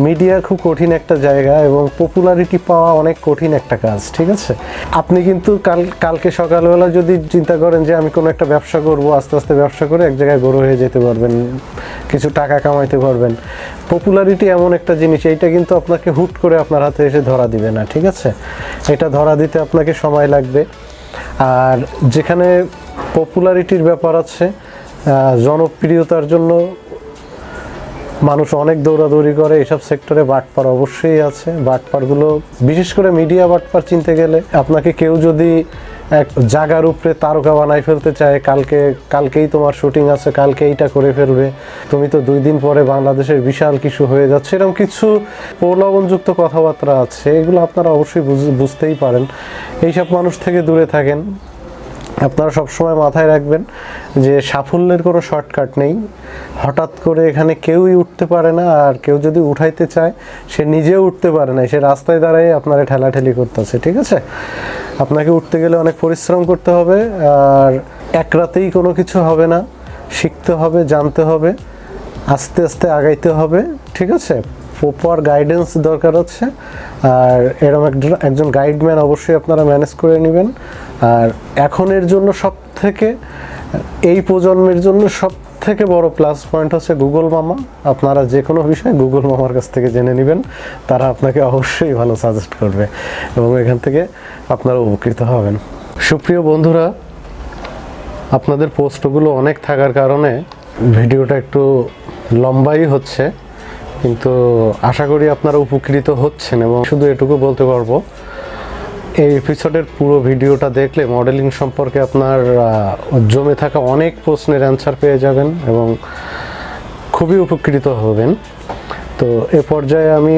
মিডিয়া খুব কঠিন একটা জায়গা এবং পপুলারিটি পাওয়া অনেক কঠিন একটা কাজ, ঠিক আছে? আপনি কিন্তু কালকে সকালবেলা যদি চিন্তা করেন যে আমি কোনো একটা ব্যবসা করব, আস্তে আস্তে ব্যবসা করে এক জায়গায় বড় হয়ে যেতে পারবেন, কিছু টাকা কামাইতে পারবেন। পপুলারিটি এমন একটা জিনিস, এইটা কিন্তু আপনাকে হুট করে আপনার হাতে এসে ধরা দিবে না, ঠিক আছে? এটা ধরা দিতে আপনাকে সময় লাগবে। আর যেখানে পপুলারিটির ব্যাপার আছে, জনপ্রিয়তার জন্য মানুষ অনেক দৌড়াদৌড়ি করে, এইসব সেক্টরে বাটপার অবশ্যই আছে। বাটপারগুলো বিশেষ করে মিডিয়া বাটপার চিনতে গেলে আপনাকে কেউ যদি এক জায়গার উপরে তারকা বানাই ফেলতে চায়, কালকেই তোমার শুটিং আছে, কালকে এইটা করে ফেলবে, তুমি তো 2 দিন পরে বাংলাদেশের বিশাল কিছু হয়ে যাচ্ছে, এরকম কিছু প্রলোভনযুক্ত কথাবার্তা আছে, এগুলো আপনারা অবশ্যই বুঝতেই পারেন। এইসব মানুষ থেকে দূরে থাকেন। আপনারা সবসময় মাথায় রাখবেন যে সাফল্যের কোনো শর্টকাট নেই, হঠাৎ করে এখানে কেউই উঠতে পারে না, আর কেউ যদি উঠাইতে চায় সে নিজেও উঠতে পারে না, সে রাস্তায় দাঁড়ায় আপনারা ঠেলাঠেলি করতেছে, ঠিক আছে? আপনাকে উঠতে গেলে অনেক পরিশ্রম করতে হবে, আর এক রাতেই কোনো কিছু হবে না, শিখতে হবে, জানতে হবে, আস্তে আস্তে আগাইতে হবে, ঠিক আছে? প্রপার গাইডেন্স দরকার হচ্ছে, আর এরকম একজন গাইডম্যান অবশ্যই আপনারা ম্যানেজ করে নেবেন। আর এখনের জন্য এই প্রজন্মের জন্য সব থেকে বড় প্লাস পয়েন্ট হচ্ছে গুগল মামা। আপনারা যে কোনো বিষয় গুগল মামার কাছ থেকে জেনে নেবেন, তারা আপনাকে অবশ্যই ভালো সাজেস্ট করবে এবং এখান থেকে আপনারা উপকৃত হবেন। সুপ্রিয় বন্ধুরা, আপনাদের পোস্টগুলো অনেক থাকার কারণে ভিডিওটা একটু লম্বাই হচ্ছে, কিন্তু আশা করি আপনারা উপকৃত হচ্ছেন। এবং শুধু এটুকু বলতে পারবো, এই এপিসোডের পুরো ভিডিওটা দেখলে মডেলিং সম্পর্কে আপনার জমে থাকা অনেক প্রশ্নের অ্যান্সার পেয়ে যাবেন এবং খুবই উপকৃত হবেন। তো এ পর্যায়ে আমি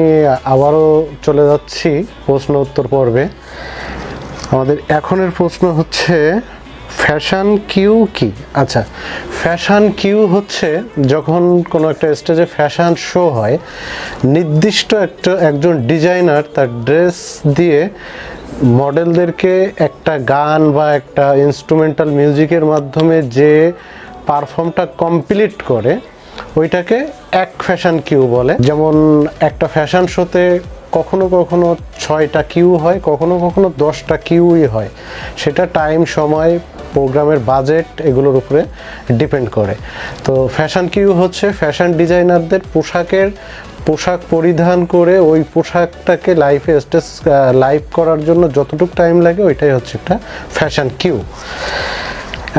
আবারও চলে যাচ্ছি প্রশ্ন উত্তর পর্বে। আমাদের এখনের প্রশ্ন হচ্ছে ফ্যাশন কিউ কি? আচ্ছা, ফ্যাশন কিউ হচ্ছে যখন কোনো একটা স্টেজে ফ্যাশন শো হয়, নির্দিষ্ট একজন ডিজাইনার তার ড্রেস দিয়ে মডেলদেরকে একটা গান বা একটা ইনস্ট্রুমেন্টাল মিউজিকের মাধ্যমে যে পারফর্মটা কমপ্লিট করে ওইটাকে এক ফ্যাশন কিউ বলে। যেমন একটা ফ্যাশন শোতে কখনো কখনো 6টা কিউ হয়, কখনো কখনো 10টা কিউই হয়, সেটা টাইম, সময়, প্রোগ্রামের বাজেট এগুলোর উপরে ডিপেন্ড করে। তো ফ্যাশন কিউ হচ্ছে ফ্যাশন ডিজাইনারদের পোশাক পরিধান করে ওই পোশাকটাকে লাইভ করার জন্য যতটুকু টাইম লাগে ওইটাই হচ্ছে একটা ফ্যাশন কিউ।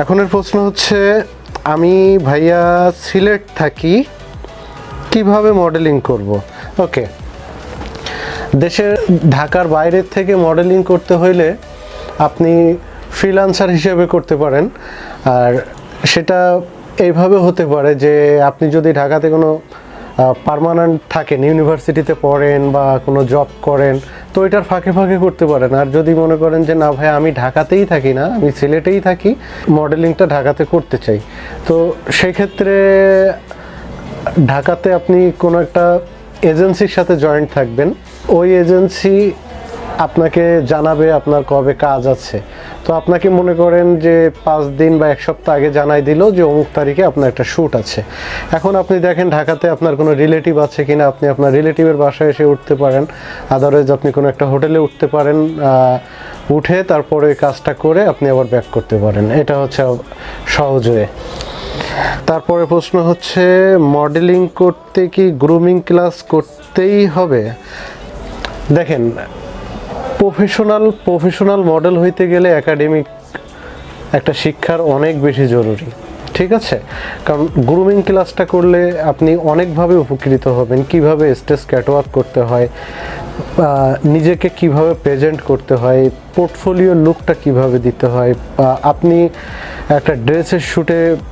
এখনের প্রশ্ন হচ্ছে, আমি ভাইয়া সিলেট থাকি, কিভাবে মডেলিং করব? ওকে, দেশের ঢাকার বাইরের থেকে মডেলিং করতে হইলে আপনি ফ্রিল্যান্সার হিসেবে করতে পারেন। আর সেটা এইভাবে হতে পারে যে আপনি যদি ঢাকাতে কোনো পার্মানেন্ট থাকেন, ইউনিভার্সিটিতে পড়েন বা কোনো জব করেন, তো এটার ফাঁকে ফাঁকে করতে পারেন। আর যদি মনে করেন যে না ভাই আমি ঢাকাতেই থাকি না, আমি সিলেটেই থাকি, মডেলিংটা ঢাকাতে করতে চাই, তো সেক্ষেত্রে ঢাকাতে আপনি কোনো একটা এজেন্সির সাথে জয়েন্ট থাকবেন, ওই এজেন্সি আপনাকে জানাবে আপনার কবে কাজ আছে। তো আপনাকে মনে করেন যে 5 দিন বা 1 সপ্তাহ আগে জানাই দিল যে অমুক তারিখে আপনার একটা শ্যুট আছে। এখন আপনি দেখেন ঢাকাতে আপনার কোনো রিলেটিভ আছে কিনা, আপনি আপনার রিলেটিভের বাসায় এসে উঠতে পারেন, আদারওয়াইজ আপনি কোনো একটা হোটেলে উঠতে পারেন, উঠে তারপরে ওই কাজটা করে আপনি আবার ব্যাক করতে পারেন। এটা হচ্ছে সহজ ওয়ে। তারপরে প্রশ্ন হচ্ছে, মডেলিং করতে কি গ্রুমিং ক্লাস করতেই হবে? দেখেন, প্রফেশনাল মডেল হইতে গেলে একাডেমিক একটা শিক্ষার অনেক বেশি জরুরি, ঠিক আছে? কারণ গ্রুমিং ক্লাসটা করলে আপনি অনেকভাবে উপকৃত হবেন। কিভাবে স্টেজ ক্যাটওয়াক করতে হয়, নিজেকে কিভাবে প্রেজেন্ট করতে হয়, পোর্টফোলিও লুকটা কিভাবে দিতে হয়, আপনি একটা ড্রেসের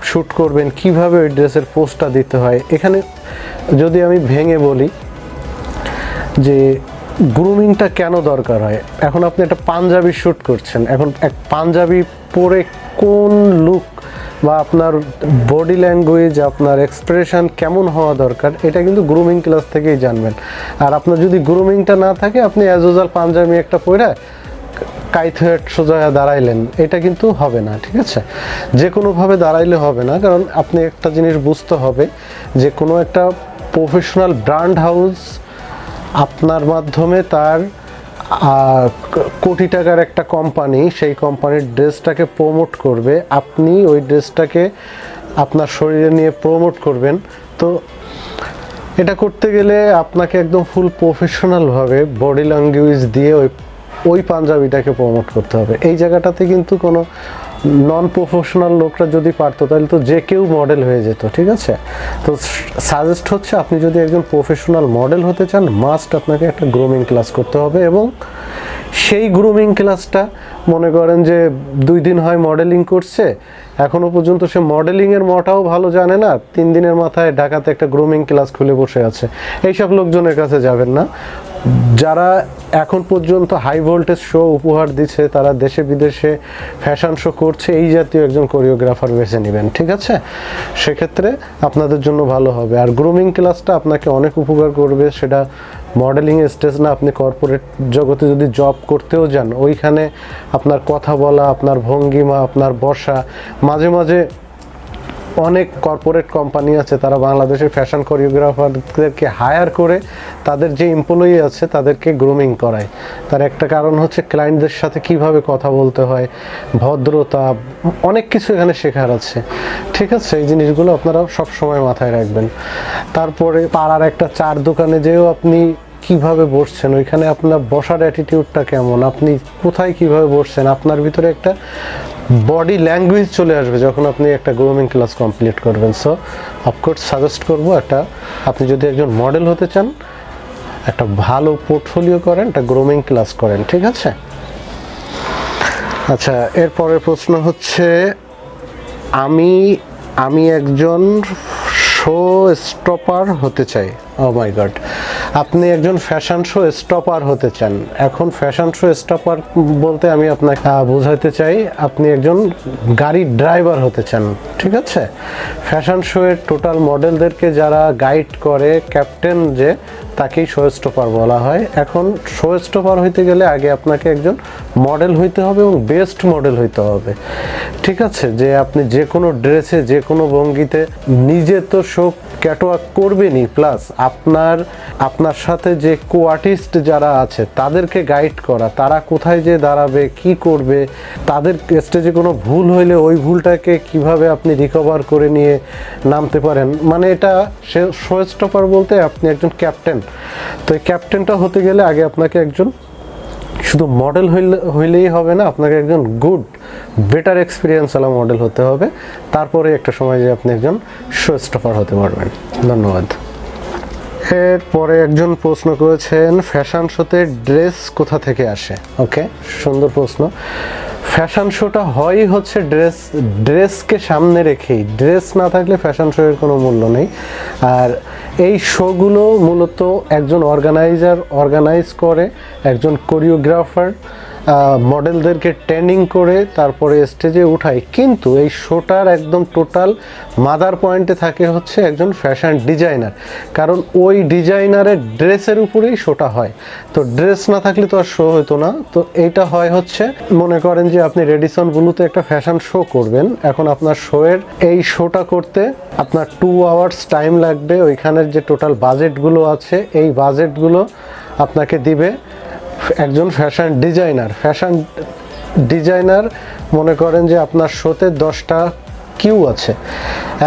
শ্যুট করবেন, কিভাবে ওই ড্রেসের পোস্টটা দিতে হয়। এখানে যদি আমি ভেঙে বলি যে গ্রুমিংটা কেন দরকার হয়, এখন আপনি একটা পাঞ্জাবি শ্যুট করছেন, এখন এক পাঞ্জাবি পরে কোন লুক বা আপনার বডি ল্যাঙ্গুয়েজ, আপনার এক্সপ্রেশন কেমন হওয়া দরকার, এটা কিন্তু গ্রুমিং ক্লাস থেকেই জানবেন। আর আপনার যদি গ্রুমিংটা না থাকে, আপনি অ্যাজ ইউজুয়াল পাঞ্জাবি একটা পরে কাইথেট সোজা দাঁড়াইলেন, এটা কিন্তু হবে না। ঠিক আছে? যে কোনোভাবে দাঁড়াইলে হবে না, কারণ আপনি একটা জিনিস বুঝতে হবে যে কোনো একটা প্রফেশনাল ব্র্যান্ড হাউস আপনার মাধ্যমে তার কোটি টাকার একটা কোম্পানি সেই কোম্পানির ড্রেসটাকে প্রমোট করবে, আপনি ওই ড্রেসটাকে আপনার শরীরে নিয়ে প্রমোট করবেন। তো এটা করতে গেলে আপনাকে একদম ফুল প্রফেশনালভাবে বডি ল্যাঙ্গুয়েজ দিয়ে ওই পাঞ্জাবিটাকে প্রমোট করতে হবে। এই জায়গাটাতে কিন্তু কোনো নন প্রফেশনাল লোকরা যদি পারতো তাহলে তো যে কেউ মডেল হয়ে যেত। ঠিক আছে? তো সাজেস্ট হচ্ছে আপনি যদি একজন প্রফেশনাল মডেল হতে চান, মাস্ট আপনাকে একটা গ্রুমিং ক্লাস করতে হবে। এবং সেই গ্রুমিং ক্লাসটা মনে করেন যে 2 দিন হয় মডেলিং করছে, এখনও পর্যন্ত সে মডেলিংয়ের মটাও ভালো জানে না, 3 দিনের মাথায় ঢাকাতে একটা গ্রুমিং ক্লাস খুলে বসে আছে। এইসব লোকজনের কাছে যাবেন না। যারা এখন পর্যন্ত হাই ভোল্টেজ শো উপহার দিচ্ছে, তারা দেশে বিদেশে ফ্যাশন শো করছে, এই জাতীয় একজন কোরিওগ্রাফার বেছে নেবেন। ঠিক আছে? সেক্ষেত্রে আপনাদের জন্য ভালো হবে। আর গ্রুমিং ক্লাসটা আপনাকে অনেক উপকার করবে। সেটা মডেলিং স্টেজ না, আপনি কর্পোরেট জগতে যদি জব করতেও যান, ওইখানে আপনার কথা বলা, আপনার ভঙ্গিমা, আপনার বসা, মাঝে মাঝে অনেক কর্পোরেট কোম্পানি আছে তারা বাংলাদেশের ফ্যাশন কোরিওগ্রাফারদেরকে হায়ার করে তাদের যে এমপ্লয়ি আছে তাদেরকে গ্রুমিং করায়। তার একটা কারণ হচ্ছে ক্লায়েন্টদের সাথে কিভাবে কথা বলতে হয়, ভদ্রতা, অনেক কিছু এখানে শেখার আছে। ঠিক আছে? এই জিনিসগুলো আপনারা সব সময় মাথায় রাখবেন। তারপরে পাড়ার একটা চার দোকানে যেও আপনি কিভাবে বসছেন, ওইখানে আপনার বসার অ্যাটিটিউডটা কেমন, আপনি কোথায় কিভাবে বসছেন, আপনার ভিতরে একটা বডি ল্যাঙ্গুয়েজ চলে আসবে যখন আপনি একটা গ্রুমিং ক্লাস কমপ্লিট করবেন। সো অফকোর্স সাজেস্ট করবো, একটা আপনি যদি একজন মডেল হতে চান, একটা ভালো পোর্টফোলিও করেন, একটা গ্রুমিং ক্লাস করেন। ঠিক আছে? আচ্ছা, এরপরের প্রশ্ন হচ্ছে আমি একজন শো স্টপার হতে চাই। ও মাই গড, আপনি একজন ফ্যাশন শো স্টপার হতে চান। এখন ফ্যাশন শো স্টপার বলতে আমি আপনাকে বোঝাতে চাই আপনি একজন গাড়ির ড্রাইভার হতে চান। ঠিক আছে? ফ্যাশন শো এর টোটাল মডেলদেরকে যারা গাইড করে, ক্যাপ্টেন যে, তাকেই শো স্টপার বলা হয়। এখন শো স্টপার হইতে গেলে আগে আপনাকে একজন মডেল হইতে হবে এবং বেস্ট মডেল হইতে হবে। ঠিক আছে? যে আপনি যে কোনো ড্রেসে, যে কোনো ভঙ্গিতে নিজে তো শো ক্যাটওয়াক করবেনই, প্লাস আপনার সাথে যে কো আর্টিস্ট যারা আছে তাদেরকে গাইড করা, তারা কোথায় যে দাঁড়াবে, কি করবে, তাদের স্টেজে কোনো ভুল হইলে ওই ভুলটাকে কিভাবে আপনি রিকভার করে নিয়ে নামতে পারেন। মানে এটা শো স্টপার বলতে আপনি একজন ক্যাপ্টেন। তো এই ক্যাপ্টেনটা হতে গেলে আগে আপনাকে একজন শুধু মডেল হইলেই হবে না, আপনাকে একজন গুড বেটার এক্সপিরিয়েন্স ওয়ালা মডেল হতে হবে। তারপরে একটা সময় যে আপনি একজন শো স্টপার হতে পারবেন। ধন্যবাদ। এরপরে একজন প্রশ্ন করেছেন ফ্যাশন শোতে ড্রেস কোথা থেকে আসে। ওকে, সুন্দর প্রশ্ন। ফ্যাশন শোটা হয়ই হচ্ছে ড্রেসকে সামনে রেখেই। ড্রেস না থাকলে ফ্যাশন শো এর কোনো মূল্য নেই। আর এই শোগুলো মূলত একজন অর্গানাইজ করে, একজন কোরিওগ্রাফার মডেলদেরকে ট্রেনিং করে তারপরে স্টেজে উঠায়। কিন্তু এই শোটার একদম টোটাল মাদার পয়েন্টে থাকে হচ্ছে একজন ফ্যাশন ডিজাইনার, কারণ ওই ডিজাইনারের ড্রেসের উপরেই শোটা হয়। তো ড্রেস না থাকলে তো আর শো হতো না। তো এইটা হয় হচ্ছে, মনে করেন যে আপনি রেডিসন ব্লুতে একটা ফ্যাশন শো করবেন। এখন আপনার শোয়ের এই শোটা করতে আপনার 2 আওয়ার্স টাইম লাগবে। ওইখানের যে টোটাল বাজেটগুলো আছে, এই বাজেটগুলো আপনাকে দিবে একজন ফ্যাশন ডিজাইনার। মনে করেন যে আপনার শোতে 10টা কিউ আছে।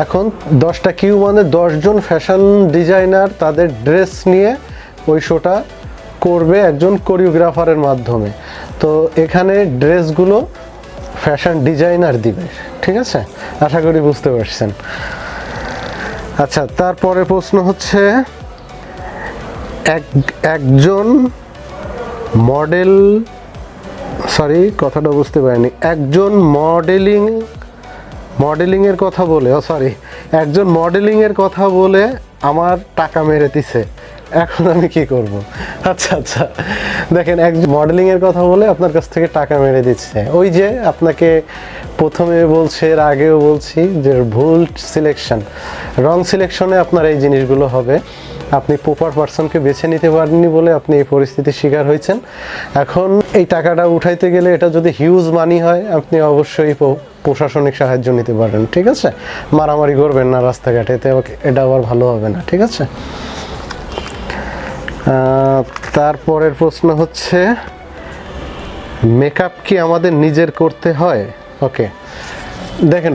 এখন 10টা কিউ মানে 10 জন ফ্যাশন ডিজাইনার তাদের ড্রেস নিয়ে ওই শোটা করবে একজন কোরিওগ্রাফারের মাধ্যমে। তো এখানে ড্রেসগুলো ফ্যাশন ডিজাইনার দিবে, ঠিক আছে? আশা করি বুঝতে পারছেন। আচ্ছা, তারপরে প্রশ্ন হচ্ছে একজন মডেল, সরি কথাটা বুঝতে পারিনি, একজন মডেলিংয়ের কথা বলে, একজন মডেলিংয়ের কথা বলে আমার টাকা মেরে দিছে, এখন আমি কি করব? আচ্ছা, দেখেন, একজন মডেলিংয়ের কথা বলে আপনার কাছ থেকে টাকা মেরে দিচ্ছে, ওই যে আপনাকে প্রথমে বলছে, এর আগেও বলছি যে ভুল সিলেকশন, রং সিলেকশনে আপনার এই জিনিসগুলো হবে। আপনি প্রপার পারসনকে বেছে নিতে পারেননি বলে আপনি এই পরিস্থিতির শিকার হয়েছেন। এখন এই টাকাটা উঠাইতে গেলে এটা যদি হিউজ মানি হয়, আপনি অবশ্যই প্রশাসনিক সাহায্য নিতে পারেন, ঠিক আছে? মারামারি করবেন না রাস্তাঘাটে, এটা আবার ভালো হবে না, ঠিক আছে? তারপরের প্রশ্ন হচ্ছে মেকআপ কি আমাদের নিজের করতে হয়? ওকে, দেখেন,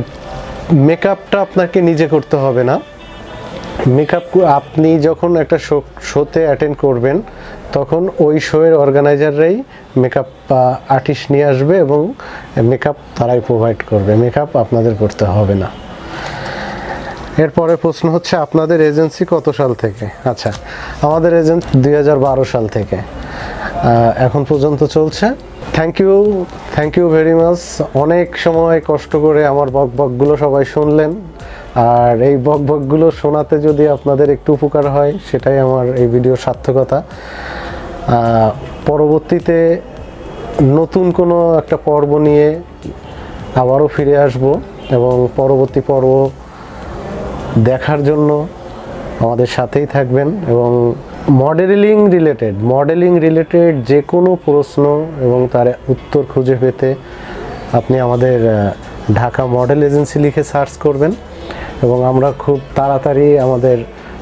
মেকআপটা আপনাকে নিজে করতে হবে না। মেকআপ আপনি যখন একটা শোতে অ্যাটেন্ড করবেন, তখন ওই শোয়ের অর্গানাইজাররাই মেকআপ আর্টিস্ট নিয়ে আসবে এবং মেকআপ তারাই প্রোভাইড করবে, মেকআপ আপনাদের করতে হবে না। এরপরে প্রশ্ন হচ্ছে আপনাদের এজেন্সি কত সাল থেকে? আচ্ছা, আমাদের এজেন্সি 2012 সাল থেকে এখন পর্যন্ত চলছে। Thank you very much. অনেক সময় কষ্ট করে আমার বকবকগুলো সবাই শুনলেন, আর এই বকবকগুলো শোনাতে যদি আপনাদের একটু উপকার হয়, সেটাই আমার এই ভিডিওর সার্থকতা। পরবর্তীতে নতুন কোনো একটা পর্ব নিয়ে আবারও ফিরে আসব, এবং পরবর্তী পর্ব দেখার জন্য আমাদের সাথেই থাকবেন। এবং মডেলিং রিলেটেড যে কোনো প্রশ্ন এবং তার উত্তর খুঁজে পেতে আপনি আমাদের ঢাকা মডেল এজেন্সি লিখে সার্চ করবেন, এবং আমরা খুব তাড়াতাড়ি আমাদের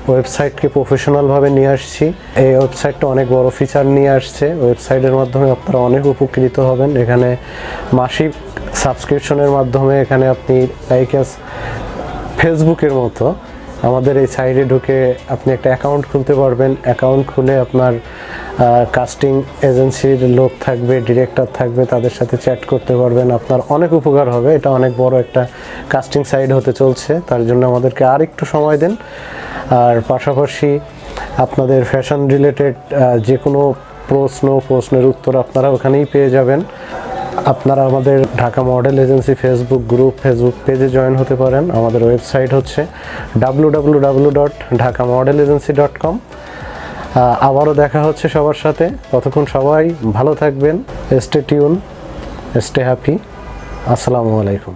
ওয়েবসাইটকে প্রফেশনালভাবে নিয়ে আসছি। এই ওয়েবসাইটটা অনেক বড় ফিচার নিয়ে আসছে, ওয়েবসাইটের মাধ্যমে আপনারা অনেক উপকৃত হবেন। এখানে মাসিক সাবস্ক্রিপশনের মাধ্যমে এখানে আপনি ফেসবুকের মতো আমাদের এই সাইটে ঢুকে আপনি একটা অ্যাকাউন্ট খুলতে পারবেন। অ্যাকাউন্ট খুলে আপনার কাস্টিং এজেন্সির লোক থাকবে, ডিরেক্টর থাকবে, তাদের সাথে চ্যাট করতে পারবেন। আপনার অনেক উপকার হবে। এটা অনেক বড় একটা কাস্টিং সাইট হতে চলছে, তার জন্য আমাদেরকে আর একটু সময় দেন। আর পাশাপাশি আপনাদের ফ্যাশন রিলেটেড যে কোনো প্রশ্নের উত্তর আপনারা ওখানেই পেয়ে যাবেন। আপনারা আমাদের ঢাকা মডেল এজেন্সি ফেসবুক পেজে জয়েন হতে পারেন। আমাদের ওয়েবসাইট হচ্ছে www.dhakamodelagency.com। আবারও দেখা হচ্ছে সবার সাথে। ততক্ষণ সবাই ভালো থাকবেন। Stay tune, stay happy. আসসালামু আলাইকুম।